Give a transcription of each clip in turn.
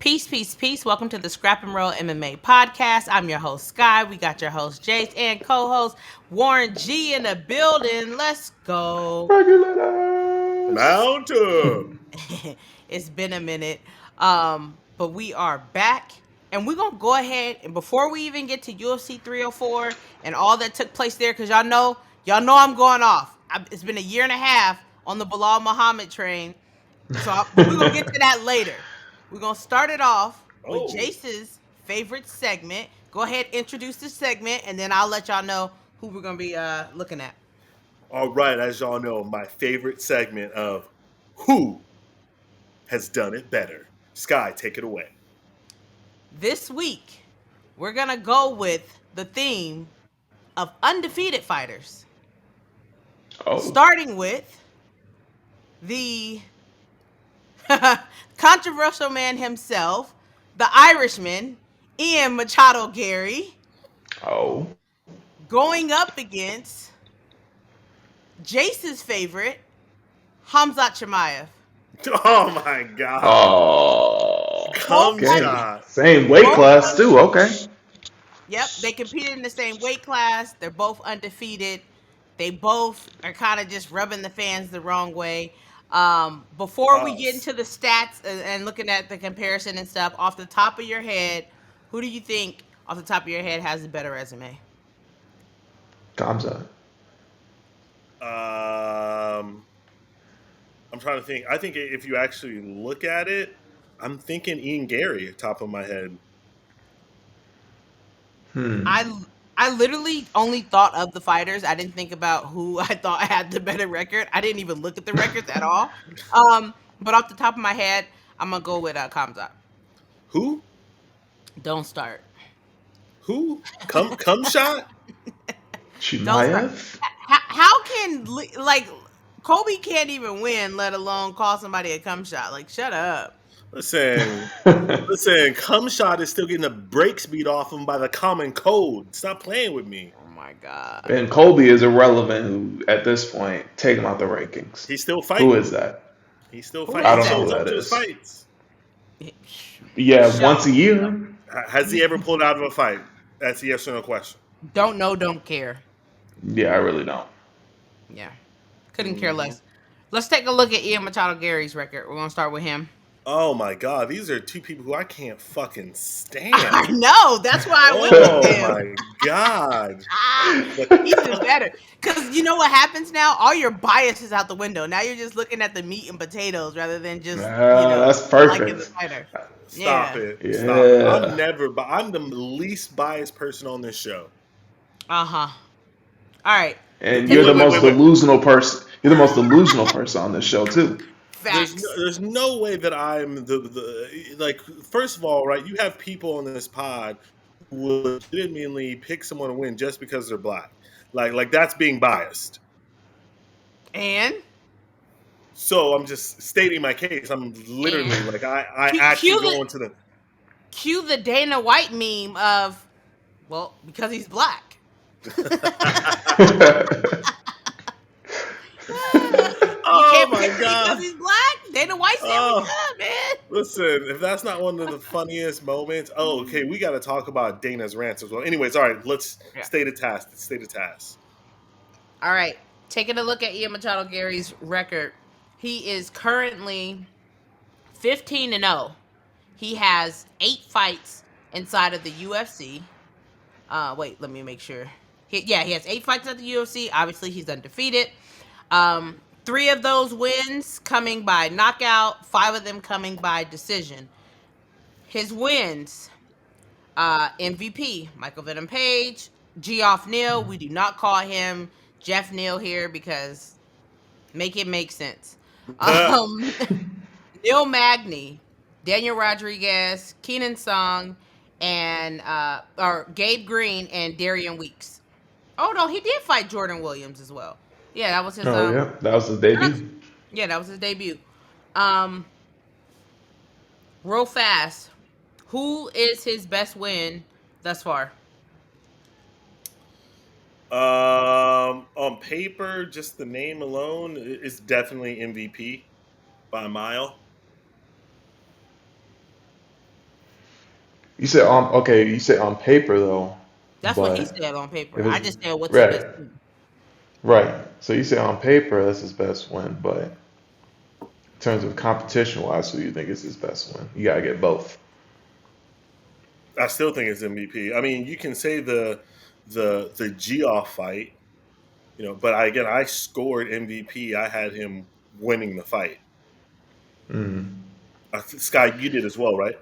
Peace, peace, peace. Welcome to the Scrap and Roll MMA podcast. I'm your host, Sky. We got your host, Jace, and co-host Warren G in the building. Let's go. Mount up. It's been a minute, but we are back. And we're going to go ahead, and before we even get to UFC 304 and all that took place there, because y'all know I'm going off. It's been a year and a half on the Belal Muhammad train. But we're going to get to that later. We're going to start it off with Jace's favorite segment. Go ahead, introduce the segment, and then I'll let y'all know who we're going to be looking at. All right, as y'all know, my favorite segment of Who Has Done It Better. Sky, take it away. This week, we're going to go with the theme of undefeated fighters. Starting with the controversial man himself, the Irishman, Ian Machado Garry. Going up against Jace's favorite, Khamzat Chimaev. Oh my God. Oh. Khamzat. Same weight class too, okay. Yep, they competed in the same weight class. They're both undefeated. They both are kind of just rubbing the fans the wrong way. Before we get into the stats and looking at the comparison and stuff, off the top of your head, who do you think off the top of your head has a better resume? Khamzat. I'm trying to think. I think if you actually look at it, I'm thinking Ian Garry, top of my head. I literally only thought of the fighters. I didn't think about who I thought had the better record. I didn't even look at the records at all. But off the top of my head, I'm gonna go with Khamzat. Who? Don't start. Who? Come shot? Chimaev? How can Kobe can't even win, let alone call somebody a cum shot? Like, shut up. Listen, cum shot is still getting the brakes beat off him by the common cold. Stop playing with me. Oh my God. And Kobe is irrelevant at this point. Take him out the rankings. He's still fighting. Who is that? He's still fighting. I don't know who that is. Fights. Yeah, once a year. Has he ever pulled out of a fight? That's a yes or no question. Don't know, don't care. Yeah, I really don't. Yeah. Couldn't care less. Let's take a look at Ian Machado Garry's record. We're going to start with him. Oh my God, these are two people who I can't fucking stand. I know, that's why I went with him. Oh my God. Even better. Because you know what happens now? All your bias is out the window. Now you're just looking at the meat and potatoes rather than just, that's perfect. liking the fighter. Stop it. Yeah. Stop it. I'm the least biased person on this show. Uh-huh. All right. And you're the most delusional person. You're the most delusional person on this show too. There's no way that I'm the first of all, right, you have people on this pod who will legitimately pick someone to win just because they're black. Like that's being biased. And so I'm just stating my case. I'm literally I actually go into the cue the Dana White meme of, well, because he's black. Oh my God! Because he's black. Dana White said, "What's up, man?" Listen, if that's not one of the funniest moments, okay, we got to talk about Dana's rants as well. Anyways, all right, let's stay to task. All right, taking a look at Ian Machado Garry's record, he is currently 15-0. He has 8 fights inside of the UFC. Wait, let me make sure. He has 8 fights at the UFC. Obviously, he's undefeated. 3 of those wins coming by knockout, 5 of them coming by decision. His wins, MVP, Michael Venom Page, Geoff Neal. We do not call him Jeff Neal here because make it make sense. Neil Magny, Daniel Rodriguez, Keenan Song, and Gabe Green and Darian Weeks. Oh no, he did fight Jordan Williams as well. Yeah, that was his. That was his debut. Yeah, that was his debut. Real fast, who is his best win thus far? On paper, just the name alone is definitely MVP by a mile. You said okay. You said on paper though, That's what he but said on paper. it I was just said what's his right, best win. right. So you say on paper that's his best win, but in terms of competition wise, who you think is his best win? You gotta get both. I still think it's MVP. I mean, you can say the Geoff fight, but I scored MVP. I had him winning the fight. Mm. Sky, you did as well, right?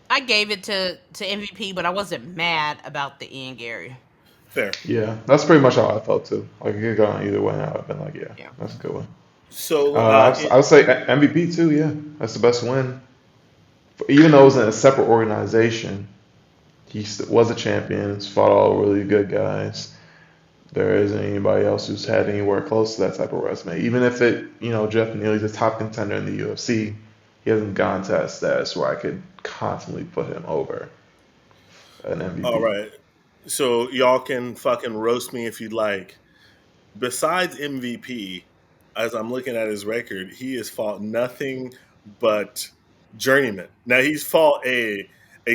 I gave it to MVP, but I wasn't mad about the Ian Gary. Fair. Yeah, that's pretty much how I felt too. Like, if you go on either way, I've been like, yeah, Yeah. that's a good one. So, I would say MVP too. Yeah, that's the best win. Even though it was in a separate organization, he was a champion. He's fought all really good guys. There isn't anybody else who's had anywhere close to that type of resume. Even if Jeff Neely's a top contender in the UFC, he hasn't gone to that status where I could constantly put him over an all MVP. right. So y'all can fucking roast me if you'd like. Besides MVP, as I'm looking at his record, he has fought nothing but journeyman. Now he's fought a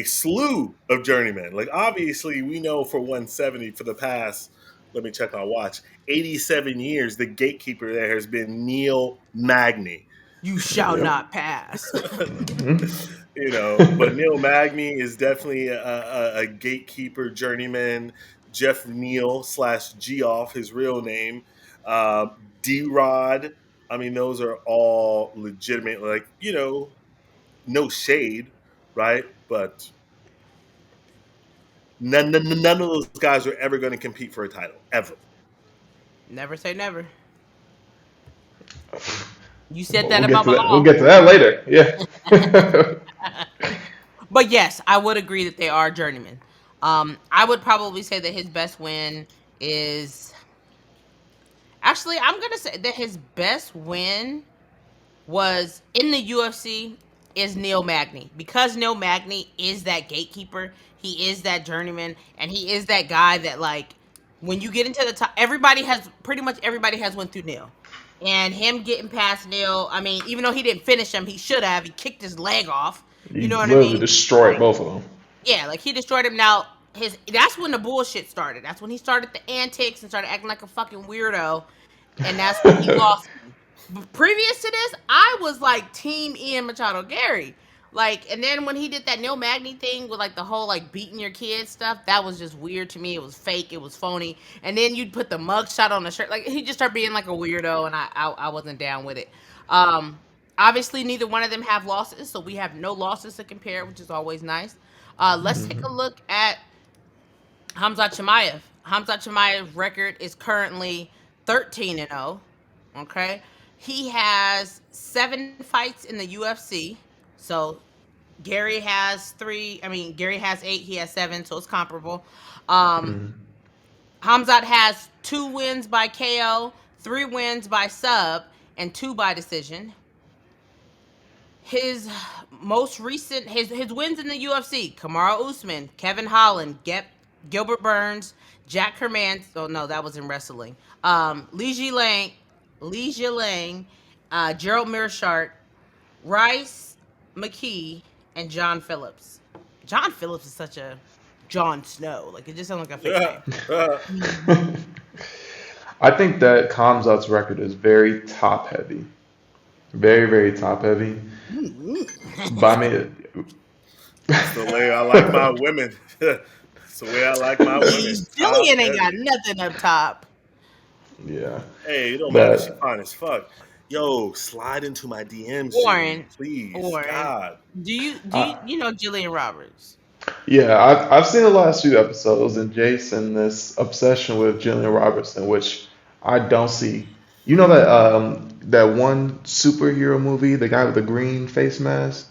slew of journeymen. Like obviously, we know for 170 for the past. Let me check my watch. 87 years, the gatekeeper there has been Neil Magny. You shall Yep. not pass. But Neil Magny is definitely a gatekeeper journeyman. Jeff Neal / Geoff, his real name. D-Rod. I mean, those are all legitimate, no shade, right? But none of those guys are ever going to compete for a title, ever. Never say never. You said that We'll get about to that. We'll Belal. get to that later. Yeah. But yes, I would agree that they are journeymen. I would probably say that his best win is actually I'm gonna say that his best win was in the UFC is Neil Magny because Neil Magny is that gatekeeper. He is that journeyman, and he is that guy that like when you get into the top, pretty much everybody has went through Neil, and him getting past Neil. I mean, even though he didn't finish him, he should have. He kicked his leg off. You You know what I literally mean? destroyed Like both of them. yeah, like he destroyed him. Now that's when the bullshit started. That's when he started the antics and started acting like a fucking weirdo, and that's when he lost. Previous to this, I was like Team Ian Machado Gary. Like, and then when he did that Neil Magny thing with like the whole like beating your kids stuff, that was just weird to me. It was fake. It was phony. And then you'd put the mug shot on the shirt. Like he just started being like a weirdo, and I wasn't down with it. Obviously, neither one of them have losses, so we have no losses to compare, which is always nice. Let's take a look at Khamzat Chimaev. Khamzat Chimaev's record is currently 13-0. Okay. He has 7 fights in the UFC. So Gary has 3. I mean, Gary has 8. He has 7. So it's comparable. Khamzat has 2 wins by KO, 3 wins by sub, and 2 by decision. His most recent his wins in the UFC: Kamaru Usman, Kevin Holland, Gilbert Burns, Jack Herman. Oh no, that was in wrestling. Li Jilang, Gerald Mearshart, Rice McKee, and John Phillips. John Phillips is such a Jon Snow. Like it just sounds like a fake name. I think that Khamzat's record is very top heavy. Very, very top heavy. But I mean, That's the way I like my women. That's the way I like my women. Jillian ain't got nothing up top. yeah. Hey, it don't matter. She But fine as fuck. Yo, slide into my DMs, Warren, Jillian, please. Warren. God. Do you I, you know Jillian Roberts? yeah, I've seen the last few episodes and Jason this obsession with Jillian Robertson, which I don't see. You know that one superhero movie, the guy with the green face mask?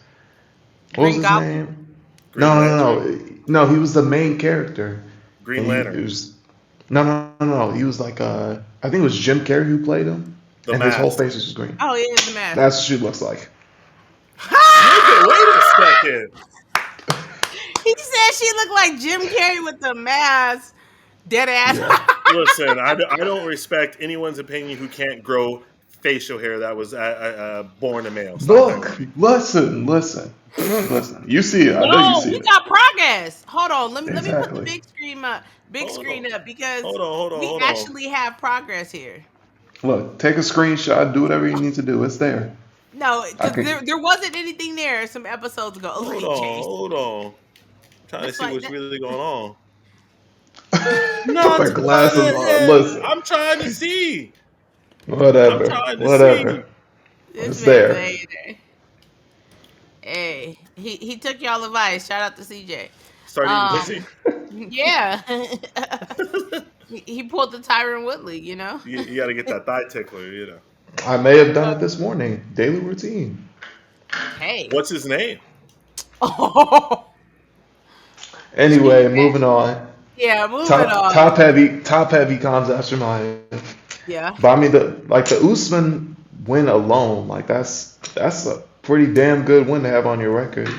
What was Green his Goblin? name? Green Lantern? No, he was the main character. Green And Lantern. he was no. He was like I think it was Jim Carrey who played him, The and his whole Mask. face was just green. Oh, he is the mask. That's what she looks like. Nigga, wait a second. He said she looked like Jim Carrey with the mask. Dead ass. Yeah. Listen, I don't respect anyone's opinion who can't grow facial hair that was born a male. Stop that. Look, listen. Listen, you see it. I know you No, see we it. got progress. Hold on. Let me put the Exactly. big screen up. Big Hold screen on. up because Hold we on. actually have progress here. Look, take a screenshot. Do whatever you need to do. It's there. No, I because can. there wasn't anything there some episodes ago. Look at Jace. Hold on. Trying to That's see why what's really going on. Put Not my glasses on. trying to. Listen. I'm trying to see. I'm Whatever. trying to see. Whatever. this It's man's a there. hater. Hey, he took y'all advice. Shout out to CJ. Start eating Um, pussy. yeah. He pulled the Tyron Woodley, you know. You got to get that thigh tickler. You know. I may have done it this morning. Daily routine. Hey. What's his name? Oh. Anyway, moving on. Yeah, moving Top on. top heavy Khamzat Chimaev. Yeah. But I mean the Usman win alone, like that's a pretty damn good win to have on your record.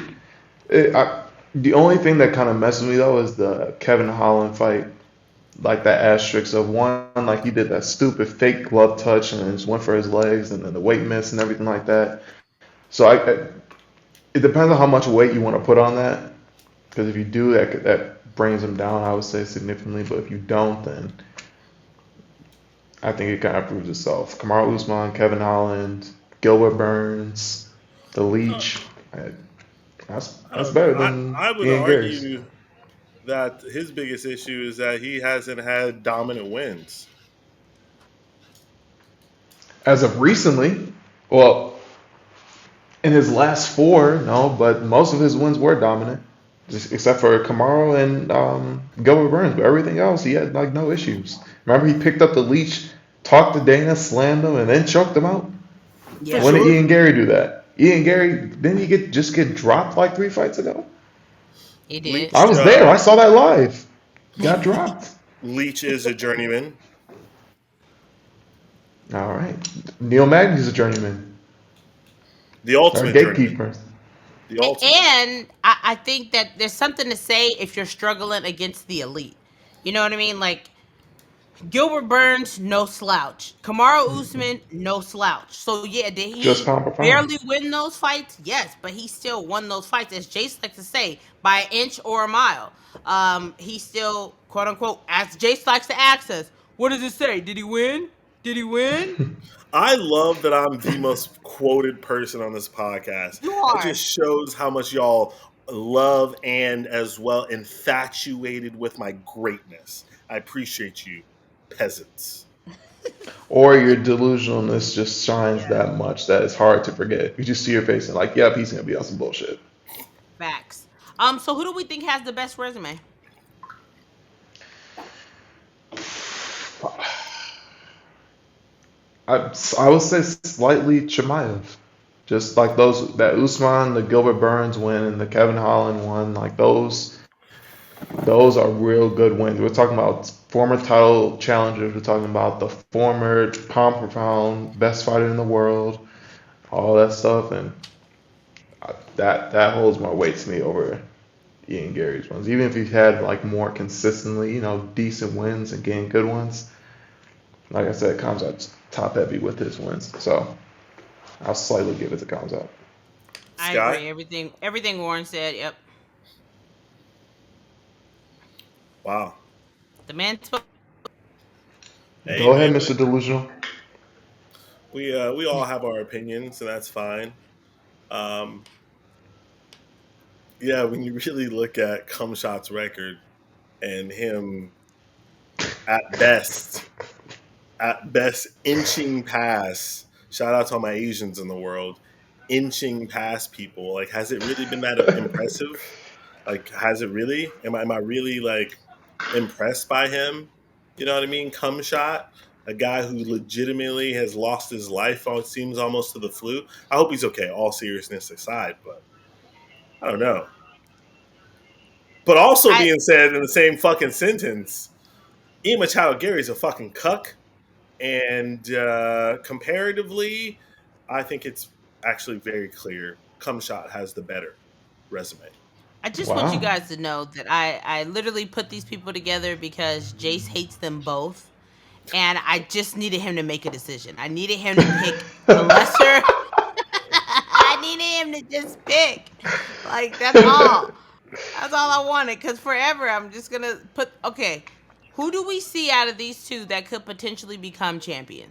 The only thing that kind of messes with me though is the Kevin Holland fight, like that asterisk of one, like he did that stupid fake glove touch and then just went for his legs and then the weight miss and everything like that. So it depends on how much weight you want to put on that, because if you do that brings him down, I would say significantly. But if you don't, then I think it kind of proves itself. Kamaru Usman, Kevin Holland, Gilbert Burns, the Leech. That's better than I would Ian Garry's. argue that his biggest issue is that he hasn't had dominant wins. As of recently, well, in his last four, no, but most of his wins were dominant, just except for Kamaru and Gilbert Burns. But everything else, he had like no issues. Remember, he picked up the Leech, talked to Dana, slammed him, and then choked him out. Yeah. When did Ian Garry do that? Ian Garry, didn't he just get dropped like 3 fights ago? He did. Leech, I was there. I saw that live. Got dropped. Leech is a journeyman. All right. Neil Magny's a journeyman. The Our ultimate journeyman. gatekeeper. The ultimate. And I think that there's something to say if you're struggling against the elite. You know what I mean? Like Gilbert Burns, no slouch. Kamaru Usman, no slouch. So yeah, did he Just pound for pound. barely win those fights? Yes, but he still won those fights, as Jace likes to say, by an inch or a mile. He still, quote unquote, as Jace likes to ask us, what does it say? Did he win? Did he win? I love that I'm the most quoted person on this podcast. You are. It just shows how much y'all love and as well infatuated with my greatness. I appreciate you, peasants. Or your delusionalness just shines that much that it's hard to forget. You just see your face and like, yep, he's gonna be on some bullshit. Facts. So who do we think has the best resume? I would say slightly Chimaev. Just like that Usman, the Gilbert Burns win, and the Kevin Holland one, like those are real good wins. We're talking about former title challengers. We're talking about the former pound for pound best fighter in the world, all that stuff, and that holds more weight to me over Ian Garry's ones. Even if he had like more consistently, decent wins and getting good ones. Like I said, Khamzat's top heavy with his wins, so I'll slightly give it to Khamzat. I Scott? agree. Everything Warren said. Yep. Wow. The man spoke. Hey, Go ahead, man, Mr. Delusional. We all have our opinions, and that's fine. Yeah, when you really look at Khamzat's record and him at best inching past. Shout out to all my Asians in the world, inching past people. Like, has it really been that impressive? Like, has it really? Am I really like impressed by him? You know what I mean? Khamzat, a guy who legitimately has lost his life. It seems almost to the flu. I hope he's okay. All seriousness aside, but I don't know. But also being said in the same fucking sentence, Ian Machado Gary's a fucking cuck. And comparatively, I think it's actually very clear Khamzat has the better resume. I just want you guys to know that I literally put these people together because Jace hates them both. And I just needed him to make a decision. I needed him to pick the lesser. I wanted him to just pick. Like, that's all. That's all I wanted. Because forever, I'm just going to put, okay, who do we see out of these two that could potentially become champion?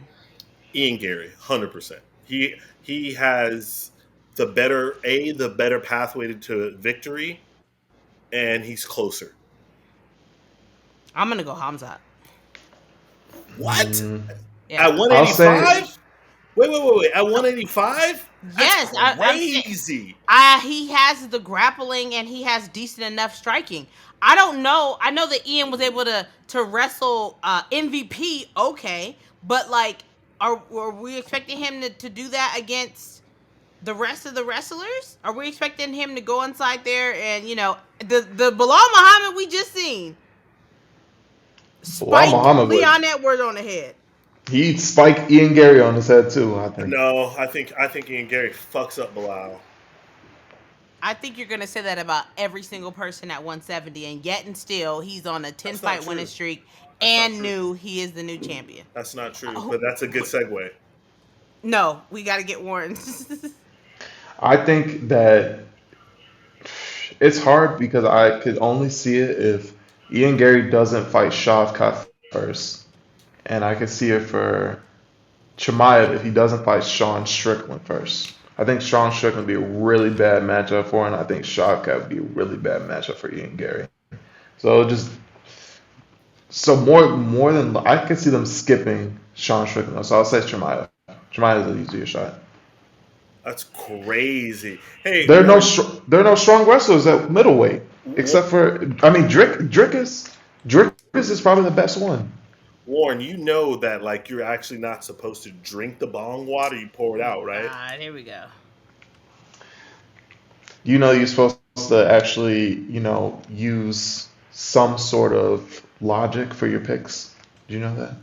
Ian Garry, 100%. He has the better pathway to victory, and he's closer. I'm going to go Khamzat. What? Yeah. At 185? Wait. At 185? Yes, That's crazy. He has the grappling and he has decent enough striking. I don't know. I know that Ian was able to wrestle MVP, okay, but like, are we expecting him to do that against the rest of the wrestlers? Are we expecting him to go inside there and the Belal Muhammad we just seen? Spike Leon Edwards on the head. He'd spike Ian Garry on his head too, I think. No, I think Ian Garry fucks up Belal. I think you're gonna say that about every single person at 170, and yet and still he's on a 10-fight winning streak and knew he is the new champion. That's not true, but that's a good segue. No, we got to get Warren. I think that it's hard because I could only see it if Ian Garry doesn't fight Shavkat first. And I could see it for Chimaev if he doesn't fight Sean Strickland first. I think Sean Strickland would be a really bad matchup for him. And I think Shavkat would be a really bad matchup for Ian Garry. So more than I could see them skipping Sean Strickland. So I'll say Chimaev. Chimaev is an easier shot. That's crazy. Hey, there are no strong wrestlers at middleweight except for Drickus. Drickus is probably the best one. Warren, you know that like you're actually not supposed to drink the bong water, you pour it out, right? Here we go. You know you're supposed to actually, use some sort of logic for your picks. Do you know that?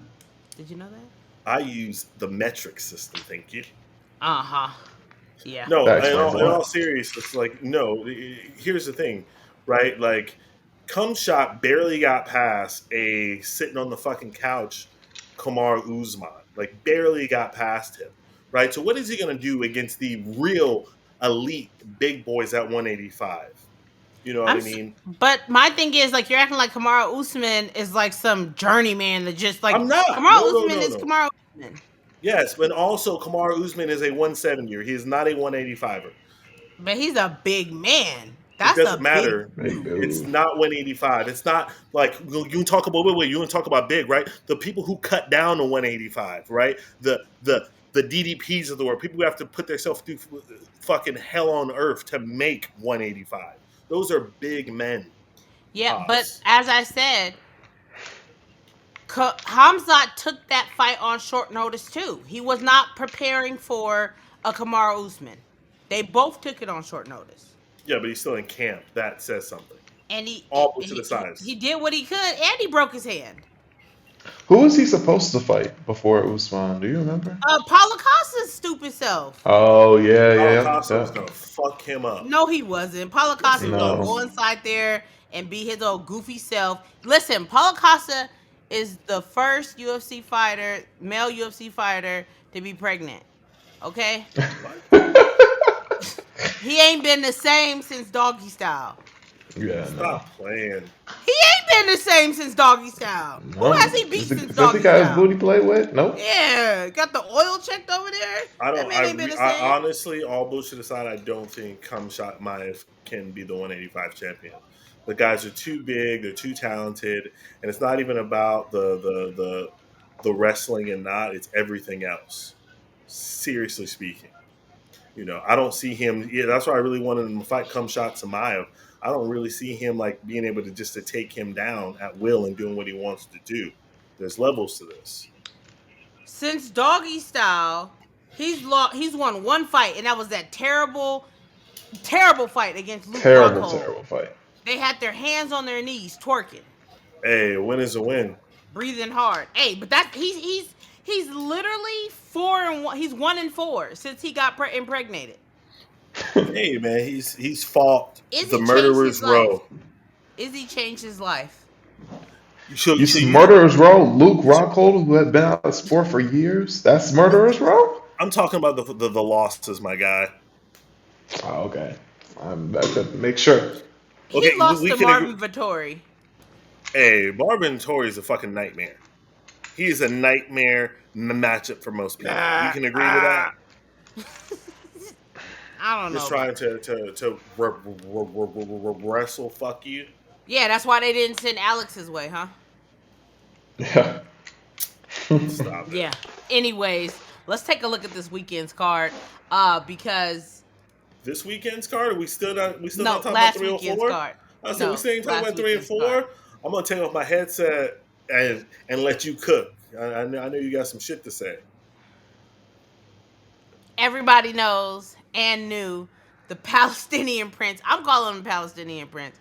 Did you know that? I use the metric system, thank you. Uh-huh. Yeah. No, in all seriousness, it's like, no, here's the thing, right? Like, Khamzat barely got past a sitting on the fucking couch Kamaru Usman. Like, barely got past him, right? So what is he going to do against the real elite big boys at 185? You know what I mean? But my thing is, like, you're acting like Kamaru Usman is like some journeyman that just, like, I'm not. Kamaru Usman is Kamaru Usman. Yes, but also Kamaru Usman is a 170er. He is not a 185er. But he's a big man. It doesn't matter. It's not 185. It's not like you can talk about you want to talk about big, right? The people who cut down to 185, right? The DDPs of the world, people who have to put themselves through fucking hell on earth to make 185. Those are big men. Yeah, but as I said, Khamzat took that fight on short notice too. He was not preparing for a Kamaru Usman. They both took it on short notice. Yeah, but he's still in camp. That says something. And he to the sides. He did what he could, and he broke his hand. Who was he supposed to fight before Usman? Do you remember? Paulo Costa's stupid self. Oh yeah. Paulo Costa was gonna fuck him up. No, he wasn't. Paulo Costa was gonna go inside there and be his old goofy self. Listen, Paulo Costa is the first male UFC fighter to be pregnant. Okay. He ain't been the same since Doggy Style. Yeah, Stop playing. He ain't been the same since Doggy Style. Who has he beat since Doggy Style? He got his booty played with? Nope. Yeah, got the oil checked over there. I honestly, all bullshit aside, I don't think Chimaev can be the 185 champion. The guys are too big, they're too talented, and it's not even about the wrestling and not, it's everything else. Seriously speaking. I don't see him. Yeah, that's why I really wanted him to fight Khamzat Chimaev. I don't really see him like being able to take him down at will and doing what he wants to do. There's levels to this. Since Doggy Style, he's won one fight, and that was that terrible fight against Luke Rockhold. Terrible fight. They had their hands on their knees, twerking. Hey, a win is a win. Breathing hard. Hey, but he's literally 4-1. He's 1-4 since he got impregnated. Hey man, he's fought the murderer's row. Izzy changed his life. You see murderer's row? Luke Rockhold, who has been out of sport for years. That's murderer's row. I'm talking about the losses, my guy. Oh, okay. Make sure. He Okay, lost we to can agree. Marvin Vettori. Hey, Marvin Torrey is a fucking nightmare. He is a nightmare matchup for most people. We can agree to that. I don't know Just about trying that. to wrestle fuck you. Yeah, that's why they didn't send Alex his way, huh? Yeah. Stop it. Yeah. Anyways, let's take a look at this weekend's card. Because This weekend's card, are we still not no, talking about last 304? weekend's card. So we No, still ain't talking last about 3 and weekend's card. 4. I'm gonna take off my headset and let you cook. I know you got some shit to say. Everybody knows and knew the Palestinian Prince. I'm calling him Palestinian Prince.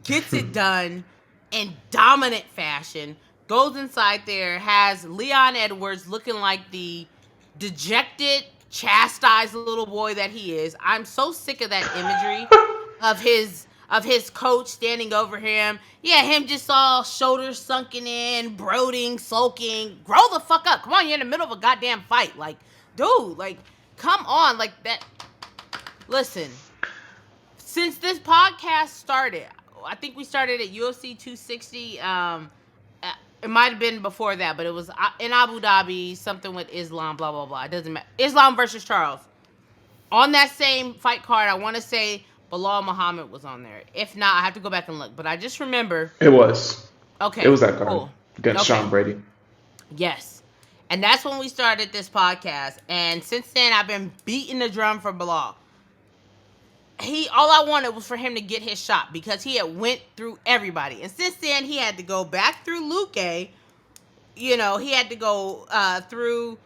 Gets it done in dominant fashion. Goes inside there, has Leon Edwards looking like the dejected, chastised little boy that he is. I'm so sick of that imagery of his coach standing over him. Yeah, him just all shoulders sunken in, brooding, sulking. Grow the fuck up. Come on, you're in the middle of a goddamn fight. Like, dude, like, come on. Like that. Listen, since this podcast started, I think we started at UFC 260. It might have been before that, but it was in Abu Dhabi, something with Islam, blah, blah, blah. It doesn't matter. Islam versus Charles. On that same fight card, I want to say Belal Muhammad was on there. If not, I have to go back and look. But I just remember. It was. Okay. It was that card Cool. against Sean Brady. Yes. And that's when we started this podcast. And since then, I've been beating the drum for Belal. All I wanted was for him to get his shot because he had went through everybody. And since then, he had to go back through Luque. You know, he had to go through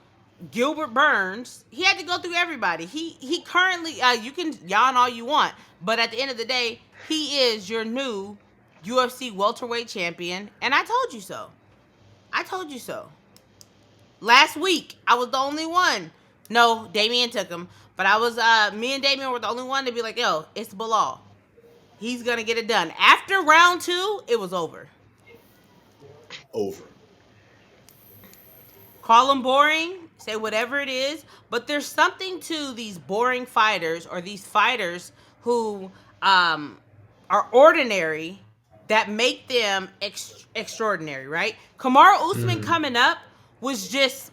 Gilbert Burns. He had to go through everybody. He currently, you can yawn all you want, but at the end of the day, he is your new UFC welterweight champion. And I told you so. I told you so. Last week, I was the only one. No, Damien took him. But I was, me and Damien were the only one to be like, yo, it's Belal. He's going to get it done. After round 2, it was over. Over. Call him boring. Say whatever it is. But there's something to these boring fighters or these fighters who are ordinary that make them extraordinary, right? Kamaru Usman coming up was just,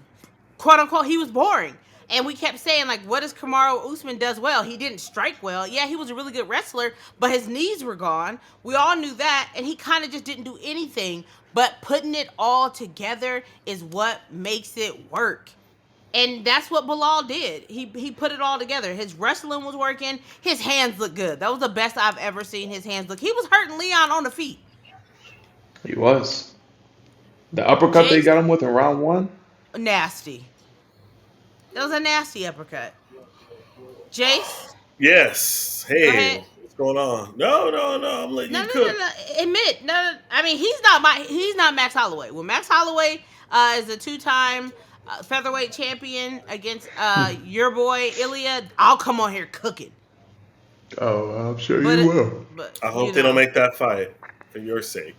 quote unquote, he was boring. And we kept saying, like, what does Kamaru Usman does well? He didn't strike well. Yeah, he was a really good wrestler, but his knees were gone. We all knew that, and he kind of just didn't do anything. But putting it all together is what makes it work. And that's what Belal did. He put it all together. His wrestling was working. His hands looked good. That was the best I've ever seen his hands look. He was hurting Leon on the feet. He was. The uppercut Jace, they got him with in round 1? nasty. That was a nasty uppercut. Jace? Yes. Go Hey, ahead. what's going on? No. I'm letting you cook. No. Admit. No. I mean, he's not Max Holloway. Well, Max Holloway is a 2-time featherweight champion against your boy Ilya. I'll come on here cooking. Oh, I'm sure you will. But I hope they don't make that fight for your sake.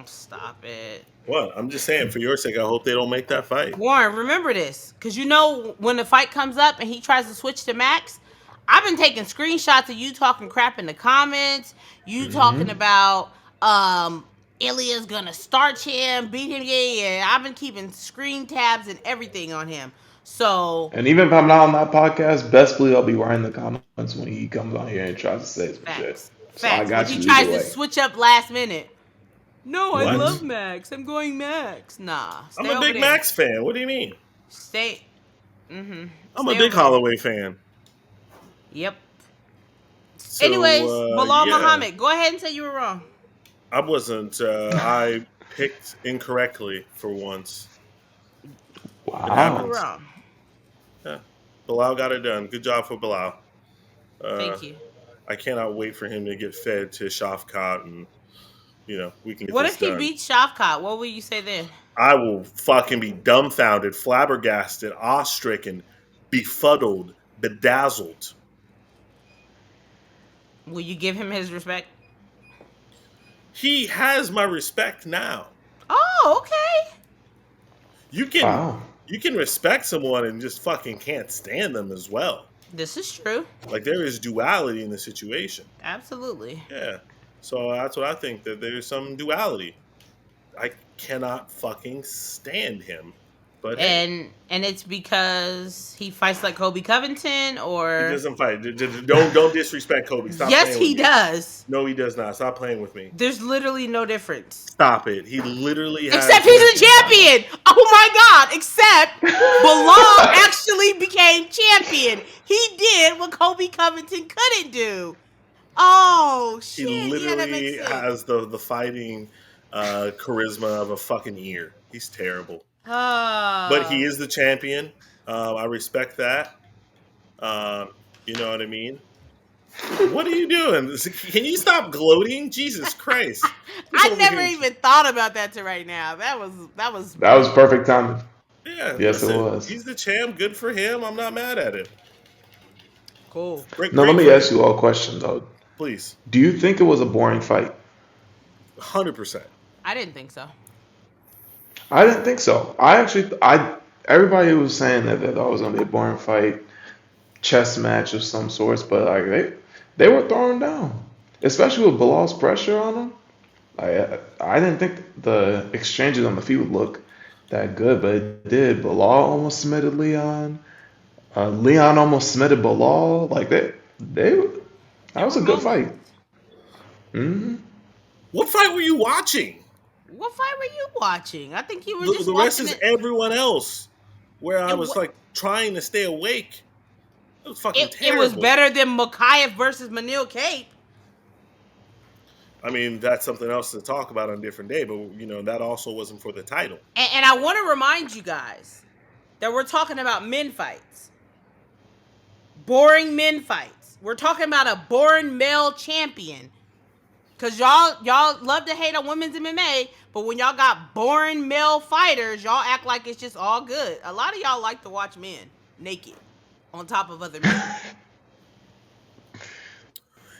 Stop it. What? I'm just saying, for your sake, I hope they don't make that fight. Warren, remember this. Because you know when the fight comes up and he tries to switch to Max, I've been taking screenshots of you talking crap in the comments. You talking about Ilya's going to starch him, beat him. Yeah. I've been keeping screen tabs and everything on him. So. And even if I'm not on that podcast, best believe I'll be writing the comments when he comes on here and tries to say some shit. So I got you. He tries either to way. switch up last minute. No, What? I love Max. I'm going Max. Nah. I'm a big Max fan. What do you mean? Stay. I'm a big Holloway fan. Yep. So, Anyways, Belal yeah. Muhammad, go ahead and say you were wrong. I wasn't. I picked incorrectly for once. You were Wow. wrong. Yeah. Belal got it done. Good job for Belal. Thank you. I cannot wait for him to get fed to Shafkat and, we can get What this if he done. beats Shafkat? What will you say then? I will fucking be dumbfounded, flabbergasted, awe-stricken, befuddled, bedazzled. Will you give him his respect? He has my respect now. Oh, okay. You can Wow. you can respect someone and just fucking can't stand them as well. This is true. Like, there is duality in the situation. Absolutely. Yeah. So that's what I think, that there's some duality. I cannot fucking stand him. But hey, And it's because he fights like Kobe Covington, he or doesn't fight. Don't disrespect Kobe. Stop yes, playing with he me. does. No, he does not. Stop playing with me. There's literally no difference. Stop it. He literally has Except he's a champion. Oh my God! Except Belal actually became champion. He did what Kobe Covington couldn't do. Oh He shit! Yeah, that makes literally sense. has the fighting charisma of a fucking ear. He's terrible. But he is the champion. I respect that. You know what I mean? What are you doing? Can you stop gloating? Jesus Christ! I never even thought about that to right now. That was perfect timing. Yeah, Yes, listen, it was. he's the champ. Good for him. I'm not mad at it. cool. Great Now, let for me him. ask you all a question, though. Please. Do you think it was a boring fight? 100%. I didn't think so. I didn't think so. Everybody was saying that they thought it was gonna be a boring fight, chess match of some sorts, but like they were throwing down, especially with Bilal's pressure on them. I didn't think the exchanges on the feet would look that good, but it did. Bilal almost submitted Leon. Leon almost submitted Belal. Like that was a good fight. What fight were you watching? What fight were you watching? I think you were just The rest watching is it. everyone else. Where I was wa- like trying to stay awake. It was fucking It terrible. was better than Moakev versus Manel Cape. I mean, that's something else to talk about on a different day, but that also wasn't for the title. And I want to remind you guys that we're talking about men fights. Boring men fights. We're talking about a boring male champion. Cause y'all love to hate on women's MMA, but when y'all got boring male fighters, y'all act like it's just all good. A lot of y'all like to watch men naked on top of other men.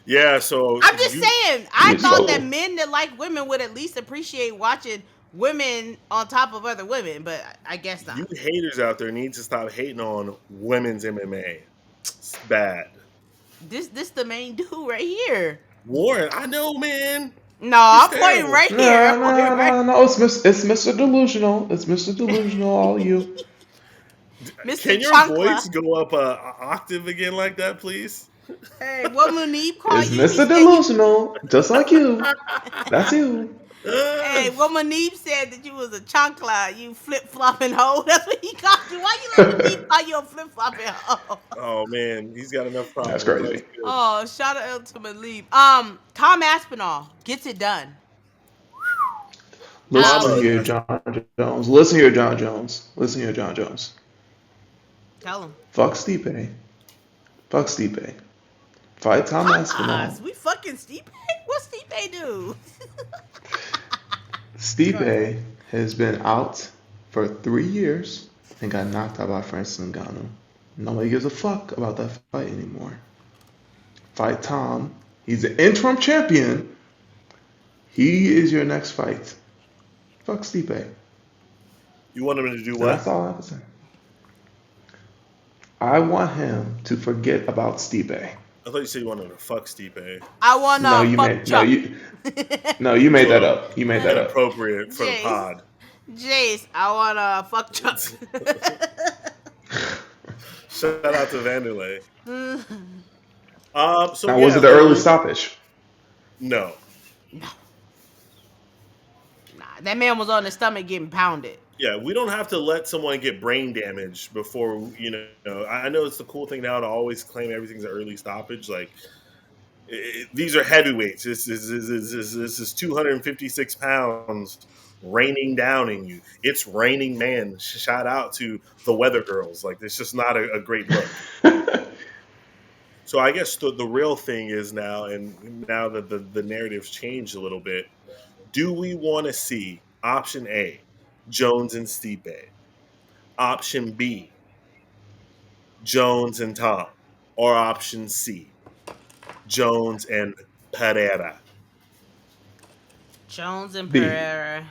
Yeah, so I'm just saying, I You thought so- that men that like women would at least appreciate watching women on top of other women, but I guess not. you haters out there need to stop hating on women's MMA. It's bad. This the main dude right here. Warren, I know, man. No, I'm He's pointing terrible. right here. I'm pointing right- No. It's Mr. Delusional. It's Mr. Delusional. All you. Mr. Can your Chancla. voice go up a octave again like that, please? Hey, what Munib call It's you? He Mr. said Delusional, just like you. That's you. Hey, what Manib said that you was a chancla, you flip flopping hoe. That's what he called you. Why you let Manib call you a flip flopping hoe? Oh man, he's got enough problems. That's crazy. good. Oh, shout out to Manib. Tom Aspinall gets it done. Listen here, Jon Jones. Listen here, Jon Jones. Listen here, Jon Jones. Tell him. Fuck Stipe. Fuck Stipe. Fight Tom Aspinall. We fucking Stipe? What Stipe do? Stipe has been out for 3 years and got knocked out by Francis Ngannou. Nobody gives a fuck about that fight anymore. Fight Tom. He's the interim champion. He is your next fight. Fuck Stipe. You want him to do And what? that's all I have to say. I want him to forget about Stipe. I thought you said you wanted to fuck Stipe. I want to No, you fuck made Chuck. no, you made that up. You made that up. Inappropriate for the Jace. pod. Jace, I want to fuck Chuck. Shout out to Vanderlei. So Now, was it the early stoppage? No. Nah, that man was on his stomach getting pounded. Yeah, we don't have to let someone get brain damage before, I know it's the cool thing now to always claim everything's an early stoppage. Like, these are heavyweights. This is 256 pounds raining down in you. It's raining man. Shout out to the weather girls. Like, it's just not a great look. So I guess the real thing is now, and now that the narrative's changed a little bit, do we want to see option A, Jones and Stipe, option B, Jones and Tom, or option C, Jones and Pereira? Jones and B. Pereira.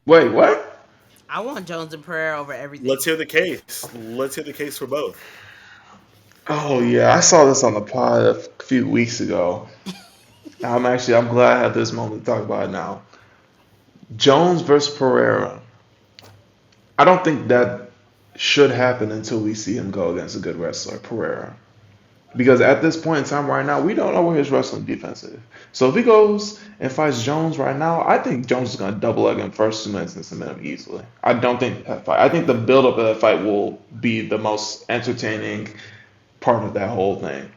Wait, what? I want Jones and Pereira over everything. Let's hear the case. Let's hear the case for both. Oh yeah, I saw this on the pod a few weeks ago. I'm glad I had this moment to talk about it now. Jones versus Pereira. I don't think that should happen until we see him go against a good wrestler, Pereira. Because at this point in time right now, we don't know where his wrestling defense is. So if he goes and fights Jones right now, I think Jones is going to double leg him first 2 minutes and submit him easily. I don't think that fight. I think the build up of that fight will be the most entertaining part of that whole thing.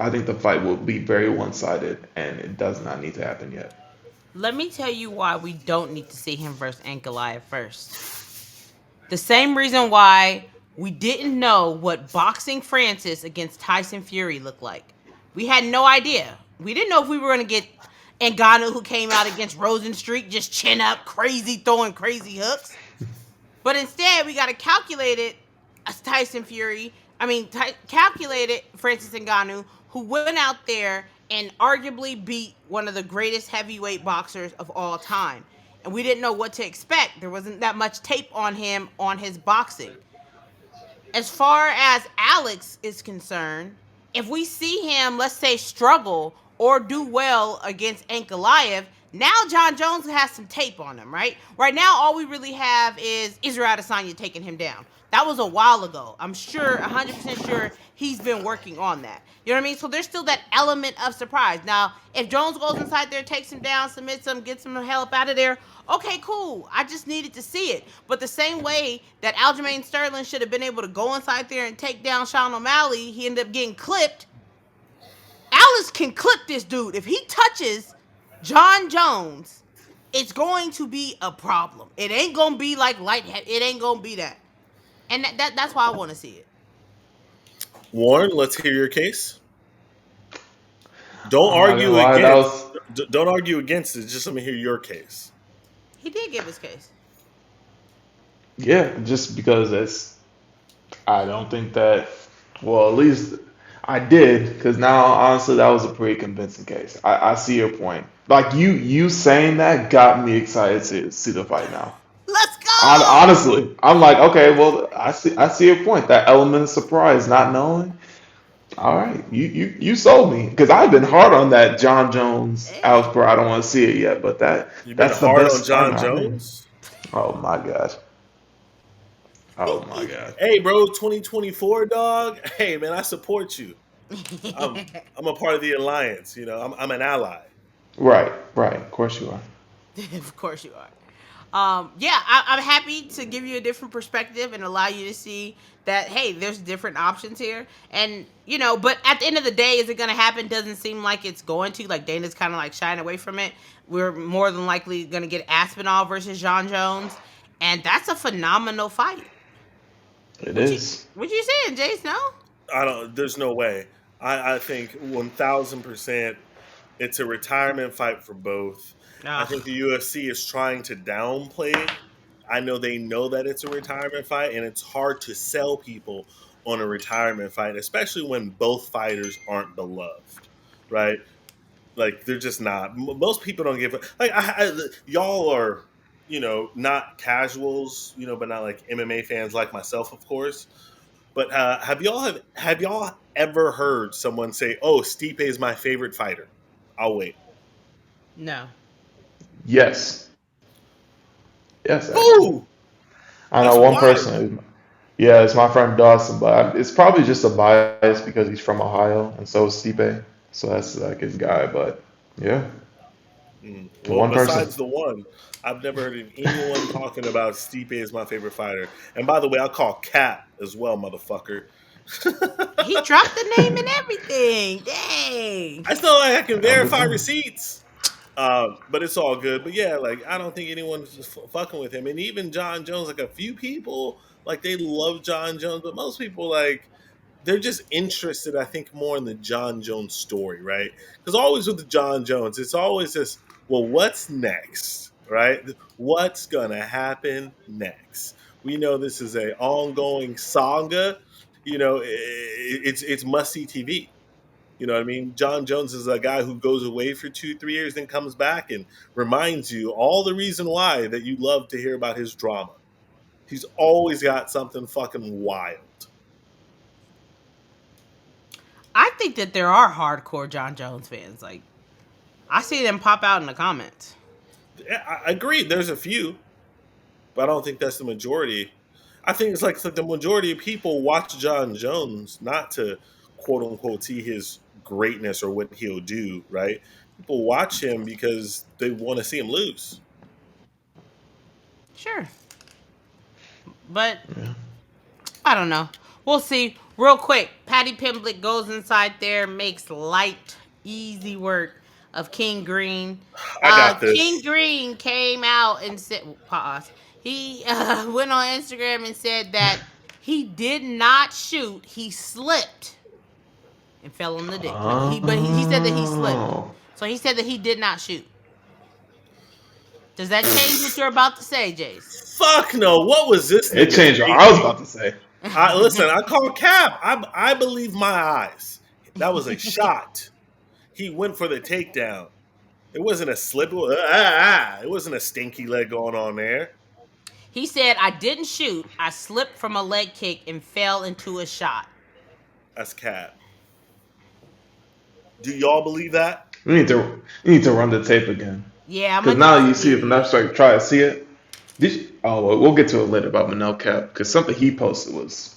I think the fight will be very one sided, and it does not need to happen yet. Let me tell you why we don't need to see him versus Ankalaev first. The same reason why we didn't know what boxing Francis against Tyson Fury looked like. We had no idea. We didn't know if we were going to get Ngannou, who came out against Rosenstreet, just chin up, crazy, throwing crazy hooks. But instead, we got a calculated Tyson Fury. Calculated Francis Ngannou, who went out there and arguably beat one of the greatest heavyweight boxers of all time. And we didn't know what to expect. There wasn't that much tape on him on his boxing. As far as Alex is concerned, if we see him, let's say, struggle or do well against Ankalaev, now Jon Jones has some tape on him, right? Right now, all we really have is Israel Adesanya taking him down. That was a while ago. I'm sure, 100% sure, he's been working on that. You know what I mean? So there's still that element of surprise. Now, if Jones goes inside there, takes him down, submits him, gets him the hell up out of there, okay, cool. I just needed to see it. But the same way that Aljamain Sterling should have been able to go inside there and take down Sean O'Malley, he ended up getting clipped. Alex can clip this dude. If he touches Jon Jones, it's going to be a problem. It ain't going to be like light. It ain't going to be that. And that's why I want to see it. Warren, let's hear your case. Don't I'm not argue gonna lie, against. Don't argue against it. Just let me hear your case. He did give his case. Yeah, just because I don't think that. Well, at least I did, because now honestly, that was a pretty convincing case. I see your point. Like you saying that got me excited to see the fight now. Let's go. Honestly, I'm like, okay, well, I see your point. That element of surprise, not knowing. All right, you sold me, because I've been hard on that Jon Jones Alex Pereira. I don't want to see it yet, but You've been that's the hard on best fight Jon I've been. Jones. Oh my god. Oh my god. Hey, bro, 2024, dog. Hey, man, I support you. I'm a part of the alliance. You know, I'm an ally. Right, right. Of course you are. Of course you are. Yeah, I'm happy to give you a different perspective and allow you to see that, hey, there's different options here. And, but at the end of the day, is it going to happen? Doesn't seem like it's going to. Like, Dana's kind of like shying away from it. We're more than likely going to get Aspinall versus Jon Jones. And that's a phenomenal fight. It is. What you saying, Jace? No? There's no way. I think 1,000% it's a retirement fight for both. I think the UFC is trying to downplay it. I know they know that it's a retirement fight, and it's hard to sell people on a retirement fight, especially when both fighters aren't beloved, right? Like, they're just not. Most people don't give like y'all are, not casuals, but not like MMA fans like myself, of course. But have y'all ever heard someone say, "Oh, Stipe is my favorite fighter"? I'll wait. No. Yes. Yes, actually. Who? I That's know one wild. person. Yeah, it's my friend Dawson, but it's probably just a bias because he's from Ohio, and so is Stipe. So that's like his guy. But yeah, Well, one person. besides the one, I've never heard of anyone talking about Stipe as my favorite fighter. And by the way, I'll call Cat as well, motherfucker. He dropped the name and everything. Dang. I still like I can I'm just verify saying. receipts. But it's all good. But yeah, like I don't think anyone's just fucking with him. And even Jon Jones, like a few people, like they love Jon Jones, but most people like they're just interested, I think, more in the Jon Jones story, right? Because always with the Jon Jones, it's always this, well, what's next, right? What's gonna happen next? We know this is a ongoing saga. It's must see TV. You know what I mean? Jon Jones is a guy who goes away for 2, 3 years, then comes back and reminds you all the reason why that you love to hear about his drama. He's always got something fucking wild. I think that there are hardcore Jon Jones fans. Like, I see them pop out in the comments. I agree. There's a few, but I don't think that's the majority. I think it's like the majority of people watch Jon Jones not to quote unquote see his greatness or what he'll do, right? People watch him because they want to see him lose. Sure. But Yeah. I don't know. We'll see. Real quick, Paddy Pimblett goes inside there, makes light, easy work of King Green. I got this. King Green came out and said, pause. He went on Instagram and said that he did not shoot. He slipped and fell on the dick. But he said that he slipped. So he said that he did not shoot. Does that change what you're about to say, Jace? Fuck no. What was this? It changed what I was about to say. Listen, I call cap. I believe my eyes. That was a shot. He went for the takedown. It wasn't a slip. It wasn't a stinky leg going on there. He said, I didn't shoot. I slipped from a leg kick and fell into a shot. That's cap. Do y'all believe that? We need to run the tape again. Yeah, because now you see if enough like try to see it. We'll get to it later about Manel Cap because something he posted was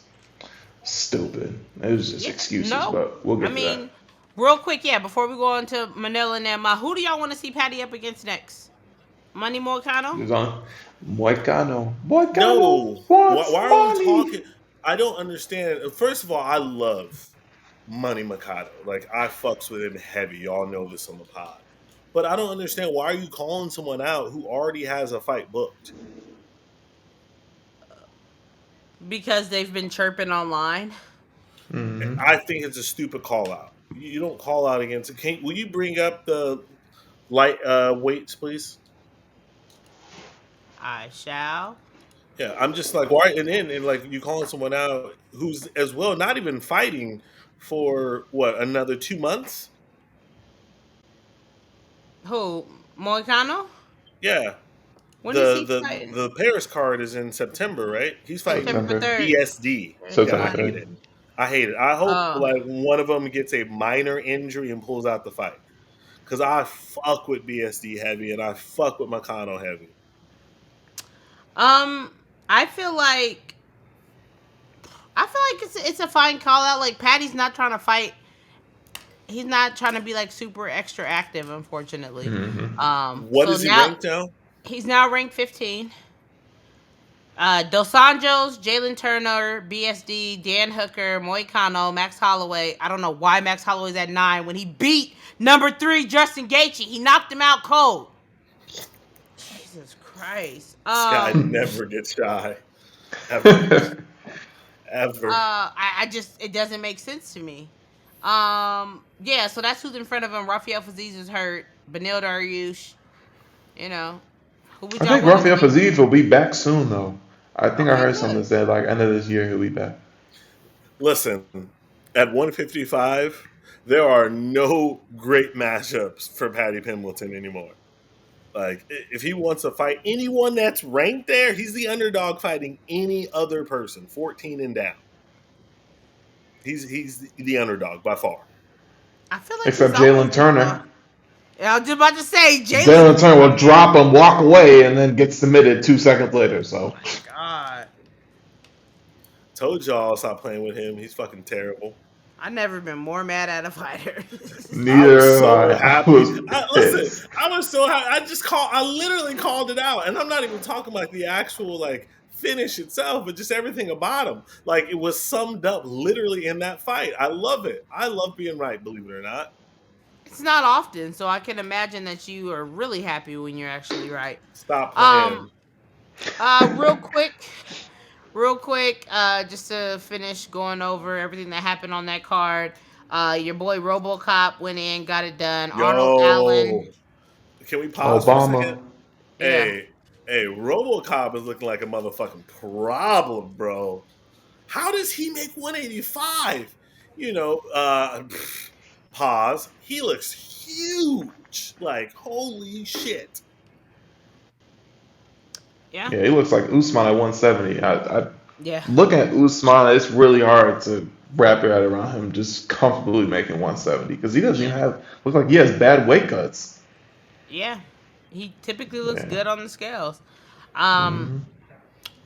stupid. It was just excuses, but we'll get to that. Real quick, before we go on to Manel and them, who do y'all want to see Paddy up against next? Money Moakev? He's on Moakev. No. Why are we talking? I don't understand. First of all, I love Money Machado. Like, I fucks with him heavy. Y'all know this on the pod. But I don't understand, why are you calling someone out who already has a fight booked? Because they've been chirping online. Mm-hmm. I think it's a stupid call out. You don't call out against it. Will you bring up the light weights, please? I shall. Yeah, I'm just like, why? And like, you calling someone out who's as well not even fighting for what, another 2 months? Who? Moakev? Yeah. When is he fighting? The Paris card is in September, right? He's fighting September 3rd. BSD. I hate it. I hope like one of them gets a minor injury and pulls out the fight. Because I fuck with BSD heavy and I fuck with Machado heavy. I feel like it's a fine call out. Like, Paddy's not trying to fight. He's not trying to be like super extra active, unfortunately. Mm-hmm. What is he ranked now? He's now ranked 15. Dos Anjos, Jalen Turner, BSD, Dan Hooker, Moakev, Max Holloway. I don't know why Max Holloway's at 9 when he beat number 3 Justin Gaethje. He knocked him out cold. Jesus Christ. This guy never gets shy. Ever. Ever. It doesn't make sense to me. So that's who's in front of him. Rafael Fiziev is hurt. Benil Dariush. You know. I think Rafael Fiziev will be back soon, though. I think I heard something say like end of this year he'll be back. Listen, at 155, there are no great matchups for Paddy Pimblett anymore. Like, if he wants to fight anyone that's ranked there, he's the underdog fighting any other person, 14 and down. He's the underdog by far. I feel like except Jalen Turner. I was just about to say Jalen Turner will drop him, walk away, and then get submitted 2 seconds later. So. Oh my God. Told y'all stop playing with him. He's fucking terrible. I've never been more mad at a fighter. Neither am I. Happy. Listen, I was so happy. I literally called it out, and I'm not even talking like the actual like finish itself, but just everything about him. Like, it was summed up literally in that fight. I love it. I love being right, believe it or not. It's not often, so I can imagine that you are really happy when you're actually right. Stop playing. Real quick, just to finish going over everything that happened on that card. Your boy RoboCop went in, got it done. Arnold Allen. Can we pause Obama. for a second? Hey, RoboCop is looking like a motherfucking problem, bro. How does he make 185? You know, pause. He looks huge. Like, holy shit. Yeah, he looks like Usman at 170. Yeah. Looking at Usman, it's really hard to wrap your head around him just comfortably making 170 because he doesn't even look like he has bad weight cuts. Yeah, he typically looks Yeah. good on the scales. Um, hmm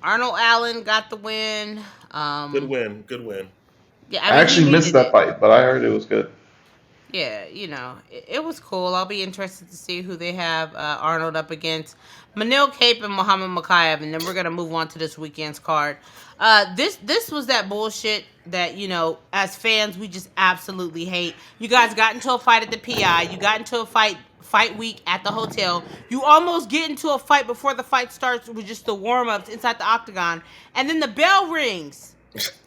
Arnold Allen got the win. Good win. Good win. Yeah, I I mean he actually missed needed that it. fight, but I heard it was good. Yeah, it was cool. I'll be interested to see who they have Arnold up against. Manel Cape and Muhammad Moakev, and then we're gonna move on to this weekend's card. This was that bullshit that as fans we just absolutely hate. You guys got into a fight at the PI. You got into a fight week at the hotel. You almost get into a fight before the fight starts with just the warm ups inside the octagon, and then the bell rings.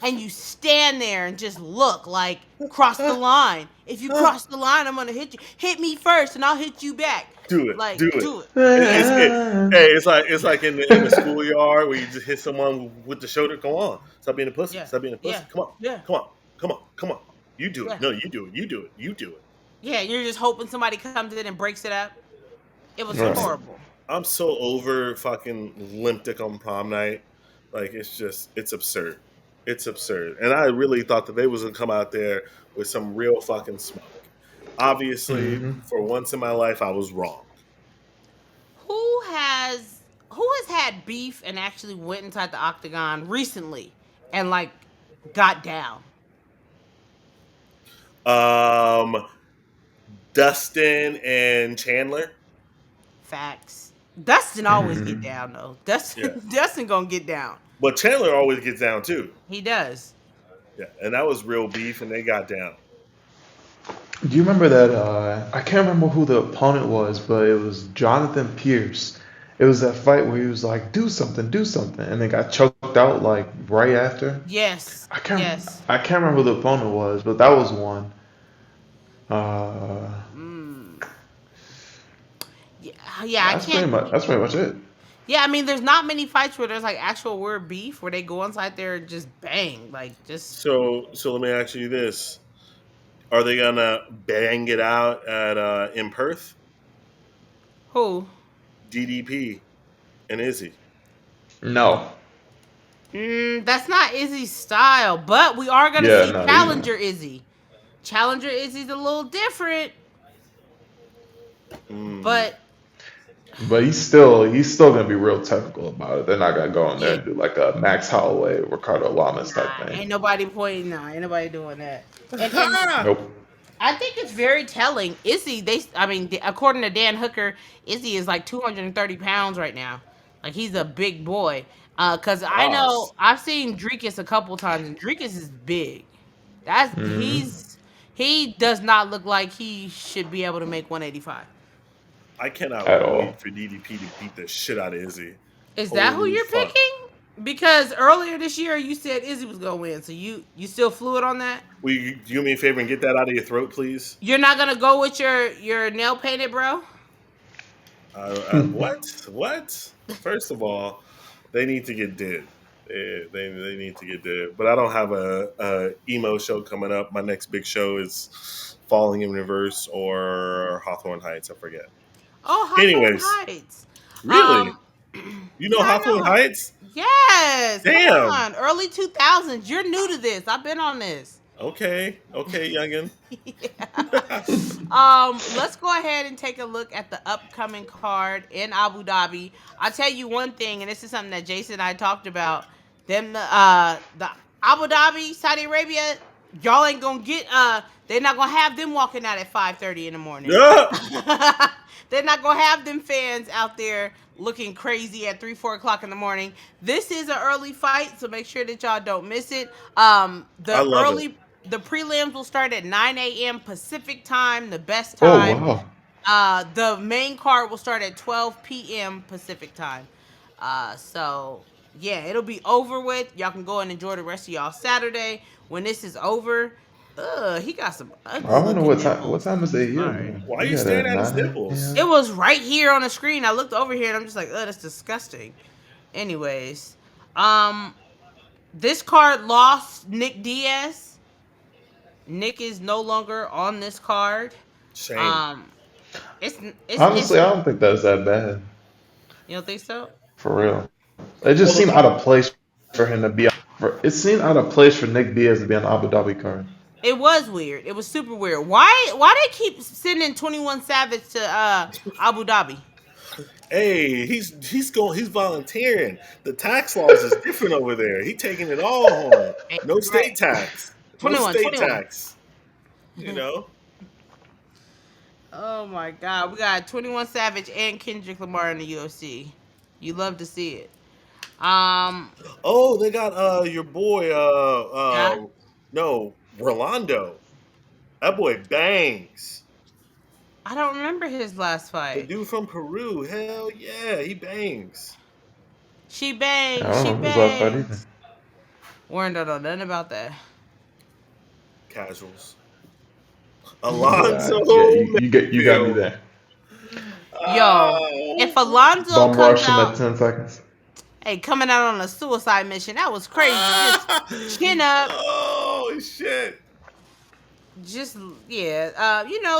And you stand there and just look like cross the line. If you cross the line, I'm gonna hit you. Hit me first, and I'll hit you back. Do it. Like, Do it. do it. Hey, it's like in the schoolyard where you just hit someone with the shoulder. Go on, stop being a pussy. Yeah. Stop being a pussy. Yeah. Come on, Yeah. come on, come on, come on. You do it. Yeah. No, you do it. You do it. You do it. Yeah, you're just hoping somebody comes in and breaks it up. It was Right. horrible. I'm so over fucking limp dick on prom night. Like it's absurd. It's absurd. And I really thought that they was gonna come out there with some real fucking smoke. Obviously, for once in my life, I was wrong. Who has had beef and actually went inside the octagon recently and like got down? Dustin and Chandler. Facts. Dustin always get down though. Dustin gonna get down. But Chandler always gets down too. He does. Yeah, and that was real beef, and they got down. Do you remember that? I can't remember who the opponent was, but it was Jonathan Pierce. It was that fight where he was like, "Do something, and then got choked out like right after. Yes. I can't. Yes. I can't remember who the opponent was, but that was one. Yeah, I can't. That's pretty much it. Yeah, I mean, there's not many fights where there's like actual word beef where they go inside there and just bang, like just. So let me ask you this: are they gonna bang it out at in Perth? Who? DDP and Izzy. No. That's not Izzy's style, but we are gonna see Challenger Izzy. Challenger Izzy's a little different, but he's still gonna be real technical about it. They're not gonna go in there and do like a Max Holloway, Ricardo Lamas type thing. Ain't nobody pointing. No, ain't nobody doing that. Nope. I think it's very telling. Izzy, according to Dan Hooker, Izzy is like 230 pounds right now. Like he's a big boy. Cause I know I've seen Drekus a couple times, and Drekus is big. He does not look like he should be able to make 185. I cannot wait for DDP to beat the shit out of Izzy. Is that who you're picking? Because earlier this year you said Izzy was gonna win, so you still fluid on that? Will you do me a favor and get that out of your throat, please? You're not gonna go with your nail painted, bro? What? First of all, they need to get dead. They need to get dead. But I don't have a emo show coming up. My next big show is Falling in Reverse or Hawthorne Heights. I forget. Oh, Hawthorne Heights. Really? You know Hawthorne Heights? Yes. Damn. Come on. Early 2000s. You're new to this. I've been on this. Okay, youngin. Let's go ahead and take a look at the upcoming card in Abu Dhabi. I'll tell you one thing, and this is something that Jason and I talked about. The Abu Dhabi, Saudi Arabia, y'all ain't gonna get they're not gonna have them walking out at 5:30 in the morning. Yeah. They're not gonna have them fans out there looking crazy at 3-4 o'clock in the morning. This is an early fight, so make sure that y'all don't miss it. The prelims will start at 9 a.m. Pacific time, the best time. Oh, wow. The main card will start at 12 p.m. Pacific time. So, yeah, it'll be over with. Y'all can go and enjoy the rest of y'all Saturday. When this is over, he got some ugly I don't know what time. nipples. What time is it here? Right. Why are you staring at his nipples? It was right here on the screen. I looked over here and I'm just like, that's disgusting. Anyways, this card lost Nick Diaz. Nick is no longer on this card. Shame. Honestly, I don't think that's that bad. You don't think so? For real. It just seemed out of place for him to be It seemed out of place for Nick Diaz to be on the Abu Dhabi card. It was weird. It was super weird. Why they keep sending 21 Savage to Abu Dhabi? Hey, he's volunteering. The tax laws is different over there. He taking it all home. Hey, No right. state tax. 21, No state 21. tax. You know? Oh my God, we got 21 Savage and Kendrick Lamar in the UFC. You love to see it. Oh, they got your boy Yeah. no, Rolando. That boy bangs. I don't remember his last The fight. dude from Peru, hell yeah, he bangs. She I bangs. don't She know his last fight either. bangs. Warren don't know nothing about that. Casuals. Alonzo. You got me there. Yo, if Alonzo Bum comes rush him at out, 10 seconds. hey, coming out on a suicide mission, that was crazy. Just chin up. Oh shit. Just yeah.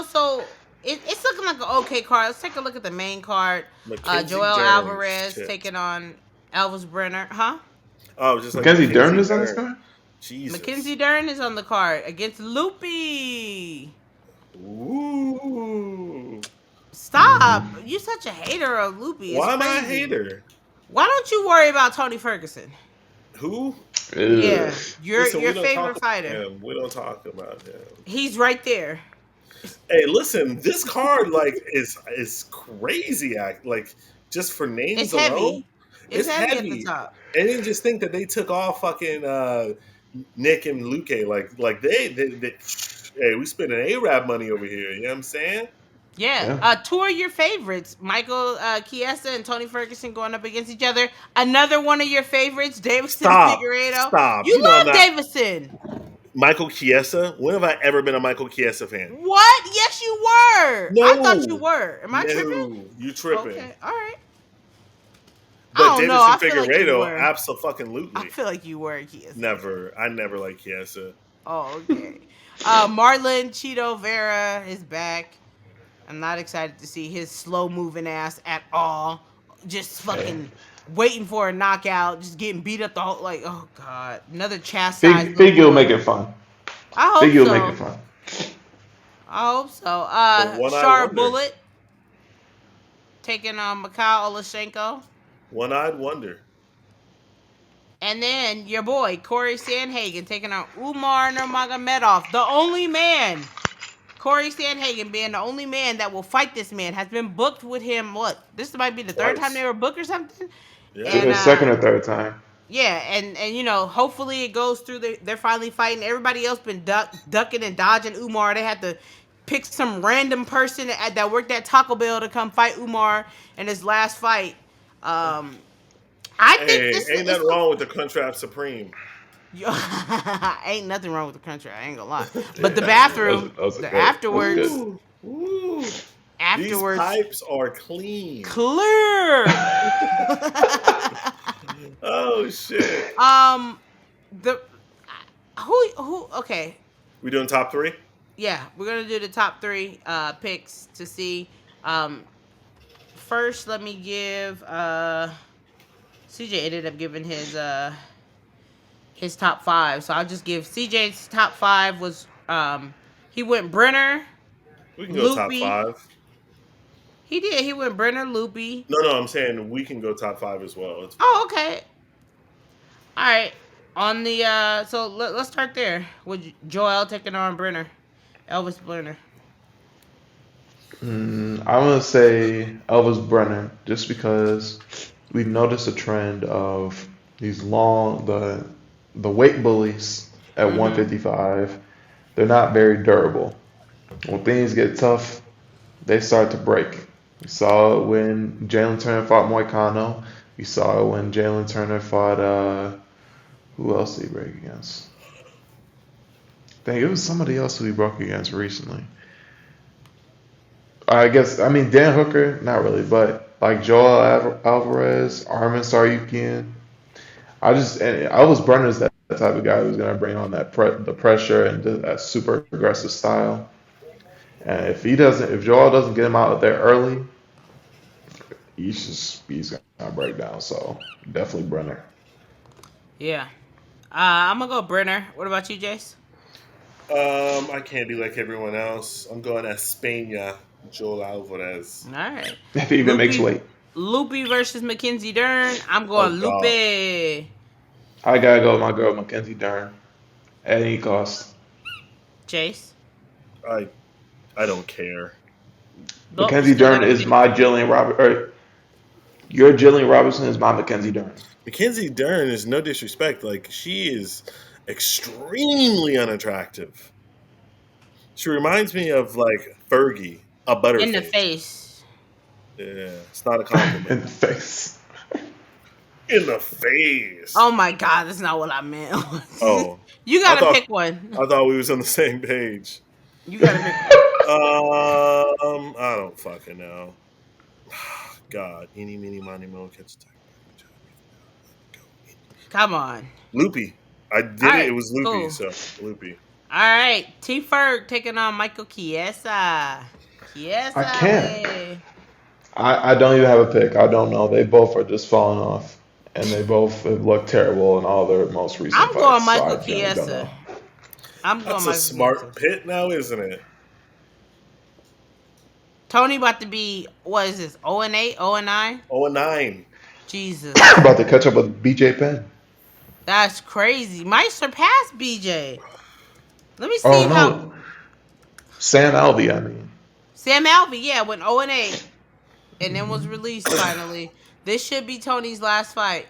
So it's looking like an okay card. Let's take a look at the main card. Mackenzie Joel Dern. Alvarez Shit. taking on Elvis Brenner, huh? Oh, just like Mackenzie Dern is on this card? Jesus. Mackenzie Dern is on the card against Loopy. Ooh. Stop! You're such a hater of Loopy. It's Why am I a crazy. hater? Why don't you worry about Tony Ferguson? Who? Yeah, Ugh. your Listen, we don't favorite talk fighter. about him. We don't talk about him. He's right there. Hey, listen, this card is crazy. Like just for names It's alone, heavy. It's heavy at the top. And then just think that they took off fucking Nick and Luke. Like they hey, we spending Arab money over here. You know what I'm saying? Yeah. Two of your favorites, Michael Chiesa and Tony Ferguson, going up against each other. Another one of your favorites, Davison Figueiredo. Stop. You love Davison. Michael Chiesa? When have I ever been a Michael Chiesa fan? What? Yes, you were. No. I thought you were. Am I tripping? You tripping. Okay. All right. But I don't know. I Davison feel like you Figueiredo, were. absolutely. I feel like you were Chiesa. Never. I never liked Chiesa. Oh, okay. Marlon Cheeto Vera is back. I'm not excited to see his slow-moving ass at all. Just fucking waiting for a knockout, just getting beat up the whole, like, oh, God. Another chastised. Fig will make it fun. I hope Fig will so. make it fun. I hope so. Sharp Bullet taking on Mikhail Olashenko. One-eyed wonder. And then your boy, Corey Sandhagen, taking on Umar Nurmagomedov, the only man. Corey Sandhagen being the only man that will fight this man, has been booked with him, what? This might be the third time they were booked or something? Yeah. And, second or third time. Yeah, and hopefully it goes through. They're finally fighting. Everybody else been ducking and dodging Umar. They had to pick some random person that worked at Taco Bell to come fight Umar in his last fight. I think this ain't nothing wrong with the Crunchwrap Supreme. Ain't nothing wrong with the country. I ain't gonna lie. But the bathroom, afterwards. These pipes are clean. Clear. Oh shit. Okay. We doing top three? Yeah, we're gonna do the top three picks to see. First, let me give. CJ ended up giving his top five, so I'll just give CJ's top five was he went Brenner. We can go Loopy. top five. He did. He went Brenner, Loopy. No, I'm saying we can go top five as well. Oh, okay. All right. On the so let's start there with Joel taking on Brenner, Elvis Brenner. I'm gonna say Elvis Brenner just because we've noticed a trend of these the weight bullies at 155. They're not very durable. When things get tough, they start to break. We saw it when Jalen Turner fought Moicano. We saw it when Jalen Turner fought who else did he break against? I think it was somebody else who he broke against recently. Dan Hooker, not really, but like Joel Alvarez, Armin Saryukian. Elvis Brenner's that type of guy who's gonna bring on the pressure and that super aggressive style. And if Joel doesn't get him out there early, he's gonna break down. So definitely Brenner. Yeah. I'm gonna go Brenner. What about you, Jace? I can't be like everyone else. I'm going Espana, Joel Alvarez. All right. If he even makes weight. Loopy versus Mackenzie Dern. I'm Oh going God, Loopy. I gotta go with my girl Mackenzie Dern at any cost. Jace. I don't care. Nope, you Mackenzie still Dern gotta is pick my one. Jillian Robert. Or your Jillian Robertson is my Mackenzie Dern. Mackenzie Dern is no disrespect. Like, she is extremely unattractive. She reminds me of like Fergie, a In the butterface. face. Yeah, it's not a compliment. In the face. In the face. Oh my God, that's not what I meant. Oh, You I gotta thought pick one. I thought we was on the same page. You gotta pick one. I don't fucking know. God, eeny, meeny, miny, mo, catch attack. Come on. Loopy. I All did it. It right, was Loopy, cool. so Loopy. All right, T Ferg taking on Michael Chiesa. Chiesa, I can't. way. I don't even have a pick. I don't know. They both are just falling off. And they both have looked terrible in all their most recent I'm fights. going So Michael I really don't Chiesa. know. I'm going That's a Michael smart Chiesa. pit now, isn't it? Tony about to be, what is this, 0-8, 0-9? 0-9. Jesus. About to catch up with BJ Penn. That's crazy. Might surpass BJ. Let me Oh see how. no. Sam Alvey, I mean. Sam Alvey, yeah, went 0-8 and then was released finally. This should be Tony's last fight.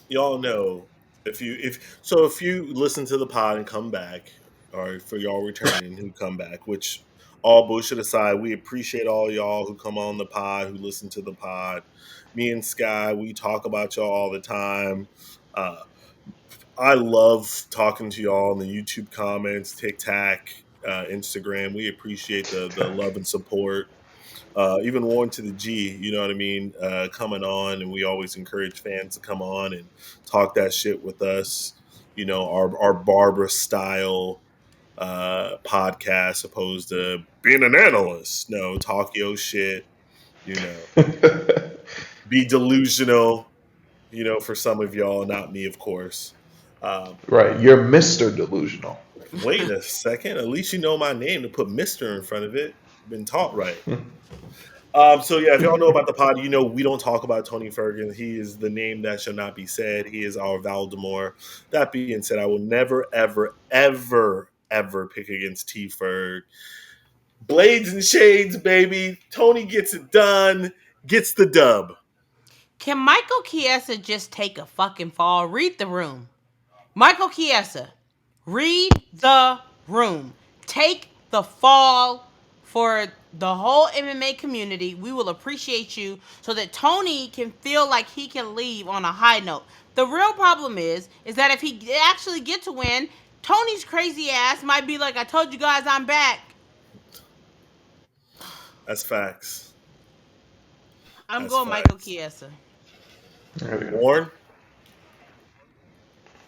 Y'all know if you listen to the pod and come back, or for y'all returning who come back, which all bullshit aside, we appreciate all y'all who come on the pod, who listen to the pod. Me and Sky, we talk about y'all all the time. Uh, I love talking to y'all in the YouTube comments, TikTok, Instagram. We appreciate the love and support. Even Warren to the G, you know what I mean, coming on, and we always encourage fans to come on and talk that shit with us. You know, our Barbara style podcast, opposed to being an analyst. No, talk your shit. You know, be delusional. You know, for some of y'all, not me, of course. Right. You're Mr. Delusional. Wait a second. At least you know my name to put Mister in front of it. Been taught right. So yeah, if y'all know about the pod, you know we don't talk about Tony Ferguson. He is the name that shall not be said. He is our Valdemar. That being said, I will never, ever, ever, ever pick against T Ferg. Blades and shades, baby. Tony gets it done. Gets the dub. Can Michael Chiesa just take a fucking fall? Read the room. Michael Chiesa, read the room. Take the fall for the whole MMA community. We will appreciate you so that Tony can feel like he can leave on a high note. The real problem is that if he actually get to win, Tony's crazy ass might be like, I told you guys I'm back. That's facts. I'm That's going Michael facts. Chiesa. Warren?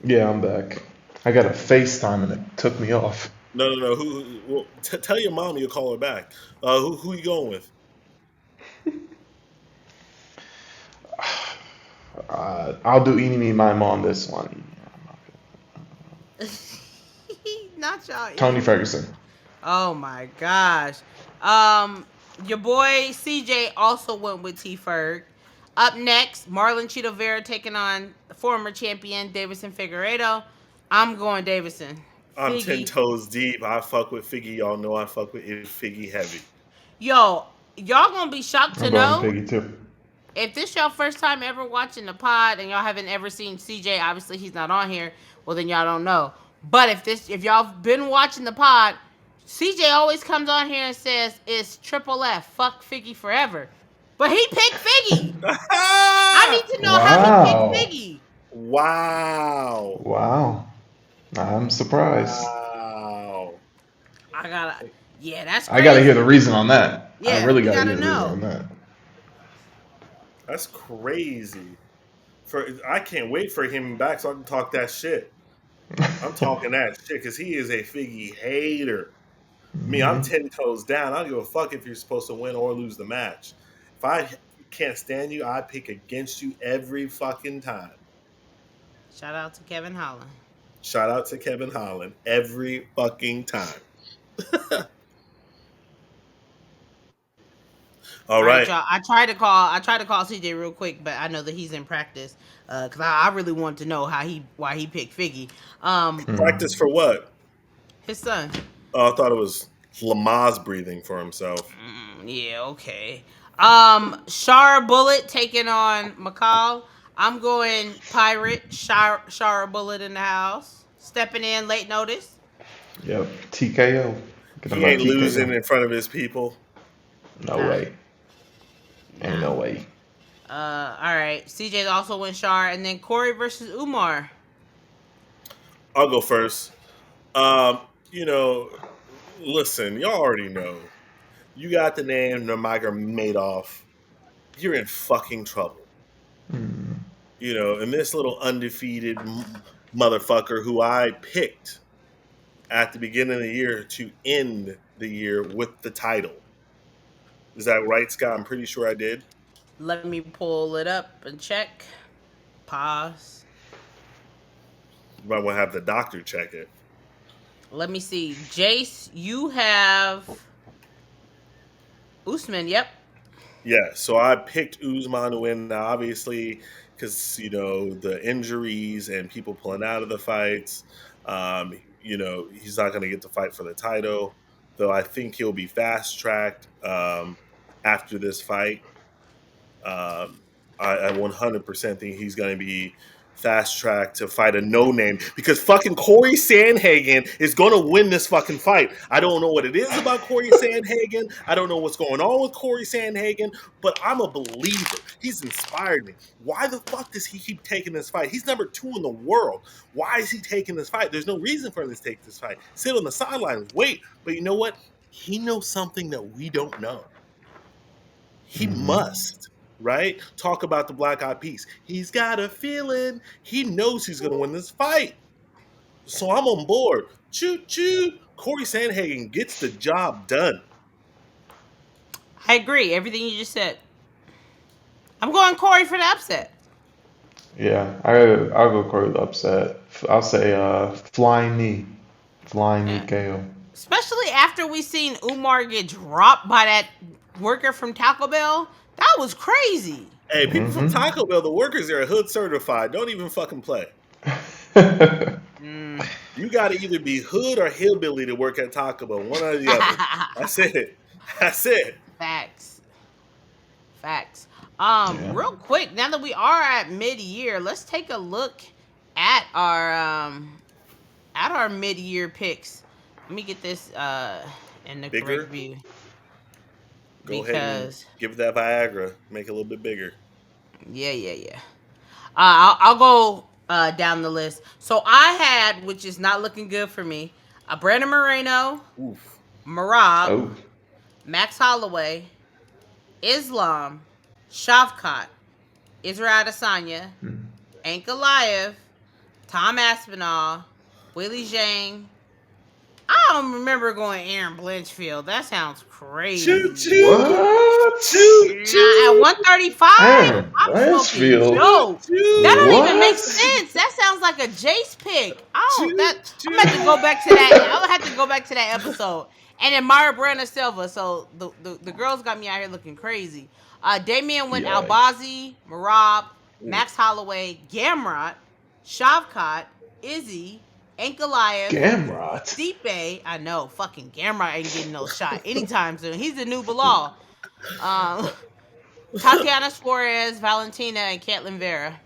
Yeah, I'm back. I got a FaceTime and it took me off. No. Tell your mom you'll call her back. Who you going with? I'll do eeny meeny miny mo on this one. Not y'all. Tony Ferguson. Oh my gosh. Your boy CJ also went with T Ferg. Up next, Marlon Chito Vera taking on the former champion Davison Figueiredo. I'm going Davison. I'm Figgy. 10 toes deep. I fuck with Figgy. Y'all know I fuck with Figgy heavy. Yo, y'all gonna be shocked to I'm going know Piggy too. if this your first time ever watching the pod and y'all haven't ever seen CJ, obviously he's not on here. Well, then y'all don't know. But if y'all been watching the pod, CJ always comes on here and says it's triple F, fuck Figgy forever. But he picked Figgy. I need to know how he picked Figgy. Wow. Wow. I'm surprised. Wow. That's crazy. I gotta hear the reason on that. Yeah, I really we gotta gotta hear the know. reason on that. That's crazy. I can't wait for him back so I can talk that shit. I'm talking that shit because he is a Figgy hater. Me, I'm 10 toes down. I don't give a fuck if you're supposed to win or lose the match. If I can't stand you, I pick against you every fucking time. Shout out to Kevin Holland. Shout out to Kevin Holland every fucking time. All right, y'all. I tried to call CJ real quick, but I know that he's in practice. Because I really wanted to know why he picked Figgy. Practice for what? His son. Oh, I thought it was Lamaze breathing for himself. Yeah, okay. Shara Bullet taking on Macau. I'm going Pirate. Shara Bullet in the house. Stepping in late notice. Yep. TKO. He ain't losing in front of his people. No way. Ain't no way. All right. CJ also went Shar, and then Corey versus Umar. I'll go first. Listen, y'all already know. You got the name Nurmagomedov. You're in fucking trouble. And this little undefeated motherfucker who I picked at the beginning of the year to end the year with the title. Is that right, Scott? I'm pretty sure I did. Let me pull it up and check. Pause. You might want to have the doctor check it. Let me see. Jace, you have Usman, yep. Yeah, so I picked Usman to win. Now, obviously, because, the injuries and people pulling out of the fights, he's not going to get to fight for the title. Though I think he'll be fast-tracked after this fight. I 100% think he's going to be fast-tracked to fight a no-name because fucking Corey Sandhagen is going to win this fucking fight. I don't know what it is about Corey Sandhagen. I don't know what's going on with Corey Sandhagen, but I'm a believer. He's inspired me. Why the fuck does he keep taking this fight? He's number 2 in the world. Why is he taking this fight? There's no reason for him to take this fight. Sit on the sidelines, wait. But you know what? He knows something that we don't know. He must. Right? Talk about the Black Eyed Peas. He's got a feeling. He knows he's going to win this fight. So I'm on board. Choo-choo. Corey Sandhagen gets the job done. I agree. Everything you just said. I'm going Corey for the upset. Yeah, I'll go Corey the upset. I'll say flying knee. Flying knee KO. Especially after we seen Umar get dropped by that worker from Taco Bell. That was crazy. Hey, people from Taco Bell, the workers there are hood certified. Don't even fucking play. You got to either be hood or hillbilly to work at Taco Bell. One or the other. That's it. Facts. Real quick, now that we are at mid-year, let's take a look at our mid-year picks. Let me get this in the correct view. Go ahead and give it that Viagra. Make it a little bit bigger. Yeah. I'll go down the list. So I had, which is not looking good for me, Brandon Moreno, Merab, Max Holloway, Islam, Shavkat, Israel Adesanya, Ankalaev, Tom Aspinall, Willie Zhang. I don't remember going Aaron Blanchfield. That sounds crazy. What? At 135? I'm smoking dope. That don't even make sense. That sounds like a Jace pick. I'm gonna have to go back to that. I'm gonna have to go back to that episode. And then Myra Brandon Silva. So the girls got me out here looking crazy. Damian went Albazi, Merab, Max Holloway, Gamrot, Shavkat, Izzy, Ankalaev, Gamrot, Stipe. I know, fucking Gamrot ain't getting no shot anytime soon. He's the new Belal. Tatiana Suarez, Valentina, and Caitlin Vera.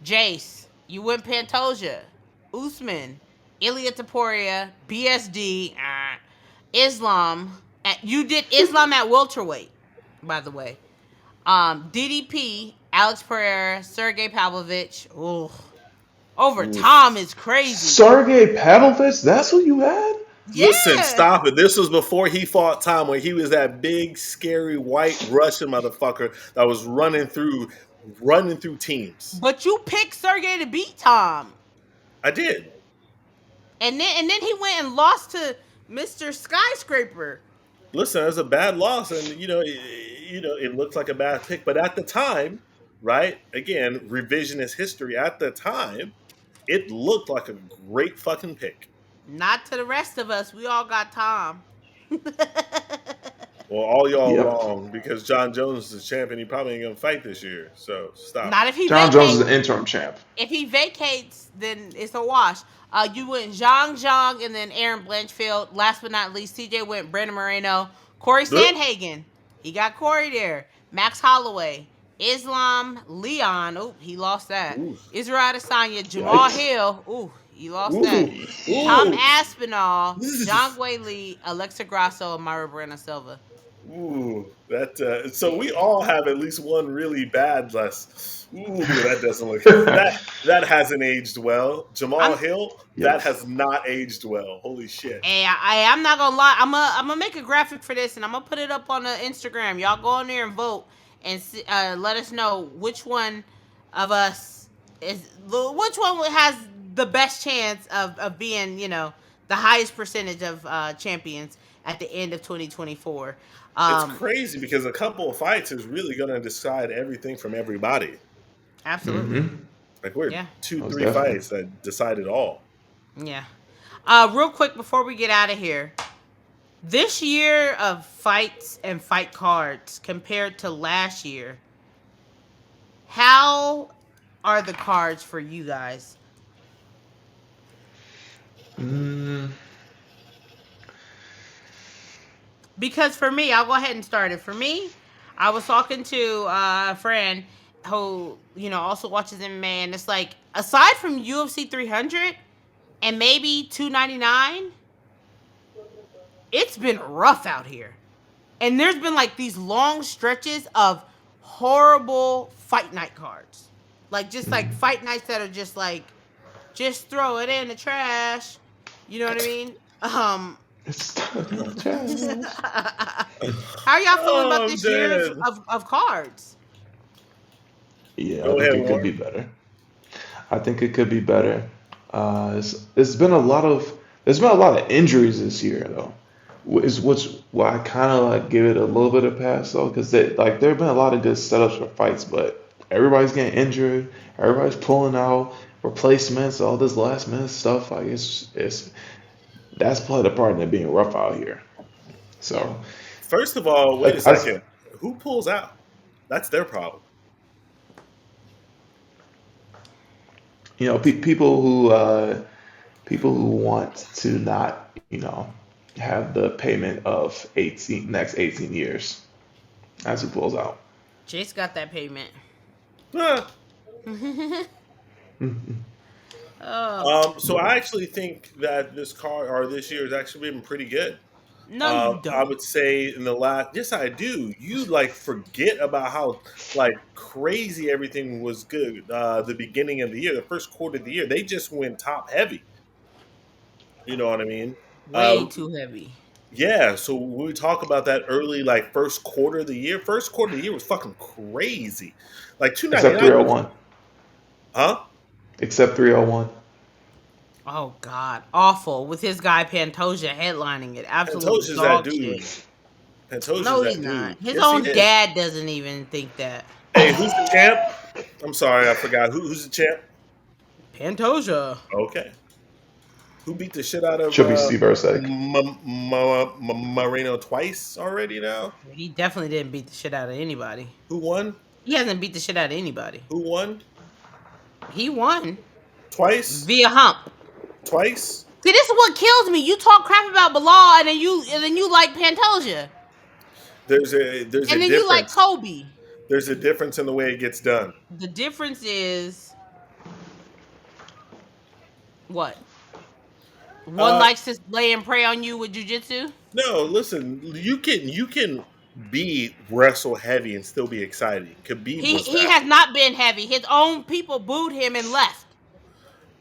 Jace, you went Pantoja, Usman, Ilia Topuria, BSD, Islam. You did Islam at welterweight, by the way. DDP, Alex Pereira, Sergey Pavlovich. Ooh. Over Tom is crazy. Sergey Pavlovich? That's what you had? Yeah. Listen, stop it. This was before he fought Tom, when he was that big, scary, white Russian motherfucker that was running through teams. But you picked Sergey to beat Tom. I did. And then he went and lost to Mr. Skyscraper. Listen, it was a bad loss, and it looked like a bad pick. But at the time, right? Again, revisionist history. At the time, it looked like a great fucking pick. Not to the rest of us. We all got Tom. Well, all y'all Yep. wrong because Jon Jones is the champion. He probably ain't gonna fight this year. So stop. Not if he Jon Jones is vacates. an interim champ. If he vacates, then it's a wash. You went Zhang, and then Aaron Blanchfield. Last but not least, CJ went Brandon Moreno. Corey Sandhagen. He got Corey there. Max Holloway. Islam Leon. Oh, he lost that. Ooh. Israel Adesanya. Jamal Yikes. Hill. Ooh, he lost Ooh. that. Ooh. Tom Aspinall. John Guay Lee. Alexa Grasso. and Myra Brana Silva. Ooh, that. So we all have at least one really bad less. Ooh, that doesn't look. That hasn't aged well. Jamal Hill, that Yes. has not aged well. Holy shit. Hey, I'm not gonna lie. I'm gonna make a graphic for this, and I'm gonna put it up on the Instagram. Y'all go on there and vote, and let us know which one of us which one has the best chance of being, the highest percentage of champions at the end of 2024. It's crazy because a couple of fights is really going to decide everything from everybody. Absolutely. Mm-hmm. Like we're Yeah. 2-3 fights that decide it all. Yeah. Real quick before we get out of here, this year of fights and fight cards compared to last year, how are the cards for you guys? Because for me, I'll go ahead and start it. For me, I was talking to a friend who, also watches MMA, and it's like, aside from UFC 300 and maybe 299, it's been rough out here. And there's been like these long stretches of horrible fight night cards. Like just like fight nights that are just like, just throw it in the trash. You know what I mean? How are y'all feeling about this year of cards? Yeah, Go I think ahead, it could be better. I think it could be better. There's been a lot of injuries this year though, which why I kind of like give it a little bit of pass though, because there have been a lot of good setups for fights, but everybody's getting injured, everybody's pulling out replacements, all this last minute stuff. Like that's played a part in it being rough out here. So First of all, wait a second. Who pulls out? That's their problem. People who want to not, have the payment of next 18 years. That's who pulls out. Jace got that payment. So I actually think that this card or this year has actually been pretty good. No, you don't. I would say in the last, yes, I do. You forget about how crazy everything was good. The beginning of the year, the first quarter of the year, they just went top heavy. You know what I mean? Way too heavy. Yeah. So when we talk about that early first quarter of the year was fucking crazy. Like 299. Except 301. Huh? Except 301. Oh God, awful with his guy Pantoja headlining it. Absolutely Pantoja's dog that dude. shit. Pantoja's No, that he's dude. not. His Yes, own he is. dad doesn't even think that. Hey, who's the champ? I'm sorry, I forgot. Who's the champ? Pantoja. Okay. Who beat the shit out of Should be Steve Erceg. Moreno twice already now? He definitely didn't beat the shit out of anybody. Who won? He hasn't beat the shit out of anybody. Who won? He won. Twice? Via hump. Twice? See, this is what kills me. You talk crap about Belal, and then you like Pantoja. There's a difference. You like Kobe. There's a difference in the way it gets done. The difference is what? One likes to lay and pray on you with jiu-jitsu? No, listen, you can be wrestle heavy and still be exciting. He has not been heavy. His own people booed him and left.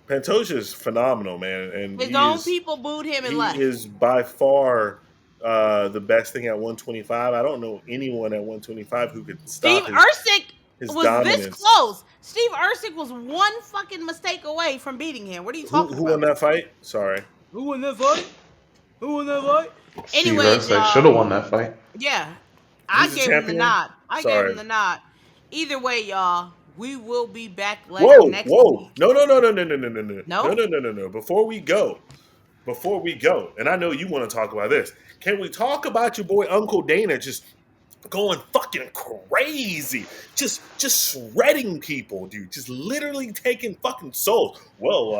Pantoja is phenomenal, man, and his own people booed him and left. He is by far the best thing at 125. I don't know anyone at 125 who could stop Steve Erceg his was dominance. this close. Steve Erceg was one fucking mistake away from beating him. What are you talking Who about? won that fight? Sorry. Who won that fight? Steve Erceg should have won that fight. Yeah. I gave him the nod. Either way, y'all, we will be back next Whoa. week. No. Before we go, and I know you want to talk about this. Can we talk about your boy Uncle Dana just going fucking crazy, just shredding people, dude, just literally taking fucking souls. Well,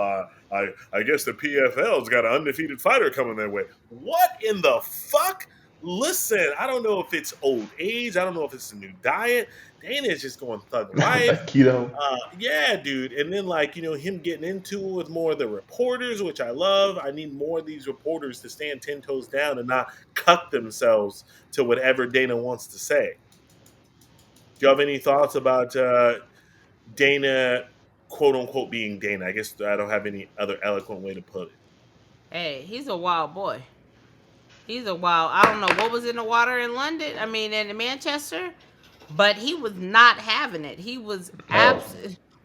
I guess the PFL's got an undefeated fighter coming their way. What in the fuck? Listen, I don't know if it's old age. I don't know if it's a new diet. Dana is just going thug life. That keto. Yeah, dude. And then, like, him getting into it with more of the reporters, which I love. I need more of these reporters to stand 10 toes down and not cut themselves to whatever Dana wants to say. Do you have any thoughts about Dana, quote unquote, being Dana? I guess I don't have any other eloquent way to put it. Hey, he's a wild boy. I don't know what was in the water in London. I mean, in Manchester. But he was not having it. He was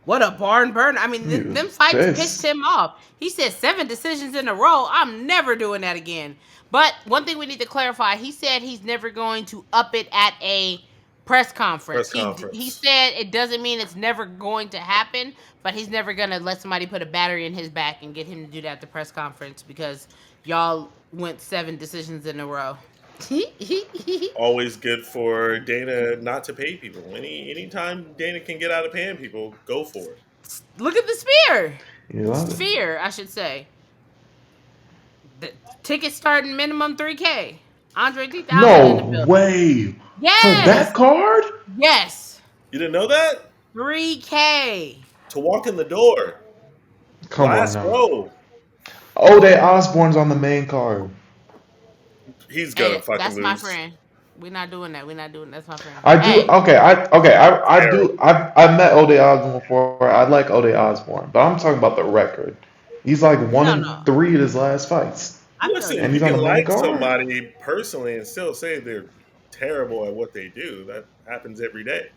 what a barn burner. I mean, them fights pissed him off. He said 7 decisions in a row. I'm never doing that again. But one thing we need to clarify, he said he's never going to up it at a press conference. He said it doesn't mean it's never going to happen, but he's never going to let somebody put a battery in his back and get him to do that at the press conference because y'all went 7 decisions in a row. Always good for Dana not to pay people. Anytime Dana can get out of paying people, go for it. Look at the spear. You Sphere, I should say. The tickets starting minimum $3K. Andre 3000. No way. Yes. For that card? Yes. You didn't know that? $3K. To walk in the door. Come Last on now. row. Ode Osborne's on the main card. He's gonna fucking that's lose. my friend. We're not doing that. That's my friend. I met Ode Osborne before. I like Ode Osborne, but I'm talking about the record. He's like 1-3 at his last fights. Listen, and you can like somebody personally and still say they're terrible at what they do. That happens every day.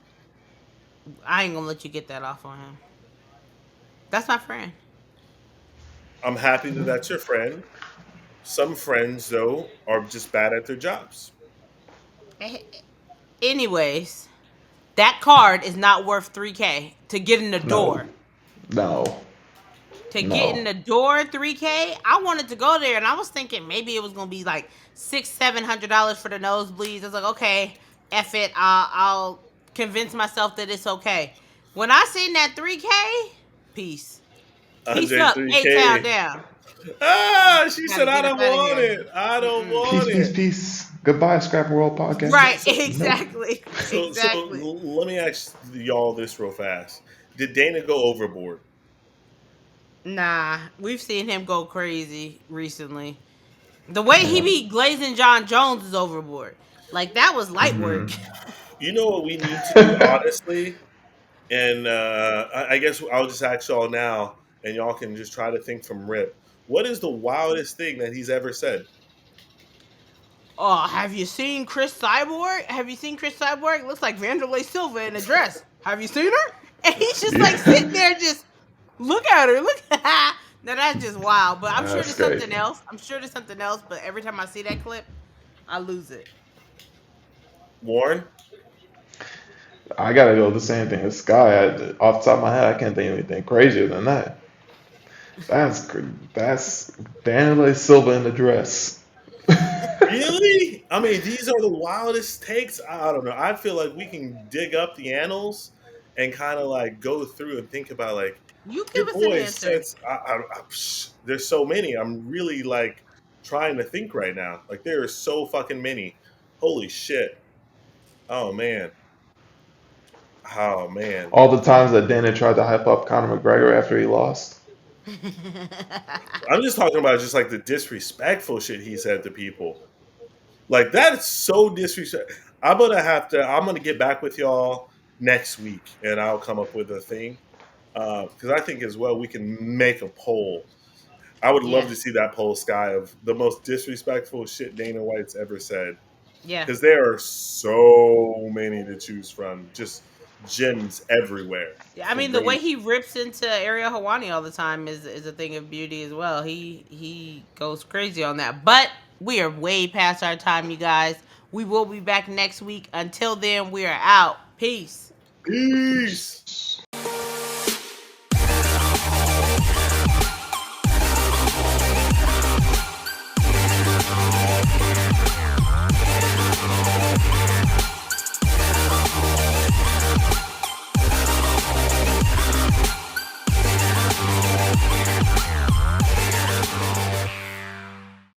I ain't gonna let you get that off on him. That's my friend. I'm happy that that's your friend. Some friends, though, are just bad at their jobs. Anyways, that card is not worth $3K to get in the door. No. To get in the door, $3K. I wanted to go there, and I was thinking maybe it was gonna be like $600-700 for the nosebleeds. I was like, okay, F it. I'll convince myself that it's okay. When I seen that $3K, peace. Peace up, 8 down. She said, I don't want it. I don't want it. Peace. Goodbye, Scrap World Podcast. Right, exactly. So let me ask y'all this real fast. Did Dana go overboard? Nah, we've seen him go crazy recently. The way he be glazing Jon Jones is overboard. Like, that was light work. You know what we need to do, honestly? And I guess I'll just ask y'all now, and y'all can just try to think from rip. What is the wildest thing that he's ever said? Oh, have you seen Chris Cyborg? Looks like Vanderlei Silva in a dress. Have you seen her? And he's just like sitting there just, look at her. Now that's just wild. But I'm sure there's something else. But every time I see that clip, I lose it. Warren? I gotta go with the same thing as Sky. Off the top of my head, I can't think of anything crazier than that. That's Vanderlei Silva in the dress. Really? I mean, these are the wildest takes. I don't know. I feel like we can dig up the annals and kind of like go through and think about like you give us an answer. There's so many. I'm really like trying to think right now. Like there are so fucking many. Holy shit. Oh man. All the times that Dana tried to hype up Conor McGregor after he lost. I'm just talking about just like the disrespectful shit he said to people. Like that is so disrespectful. I'm gonna get back with y'all next week and I'll come up with a thing. Because I think as well we can make a poll. I would love to see that poll, Sky, of the most disrespectful shit Dana White's ever said. Yeah. Because there are so many to choose from. Just gems everywhere. Yeah, I mean the way he rips into Ariel Helwani all the time is a thing of beauty as well. He goes crazy on that. But we are way past our time, you guys. We will be back next week. Until then, we are out. Peace. Peace.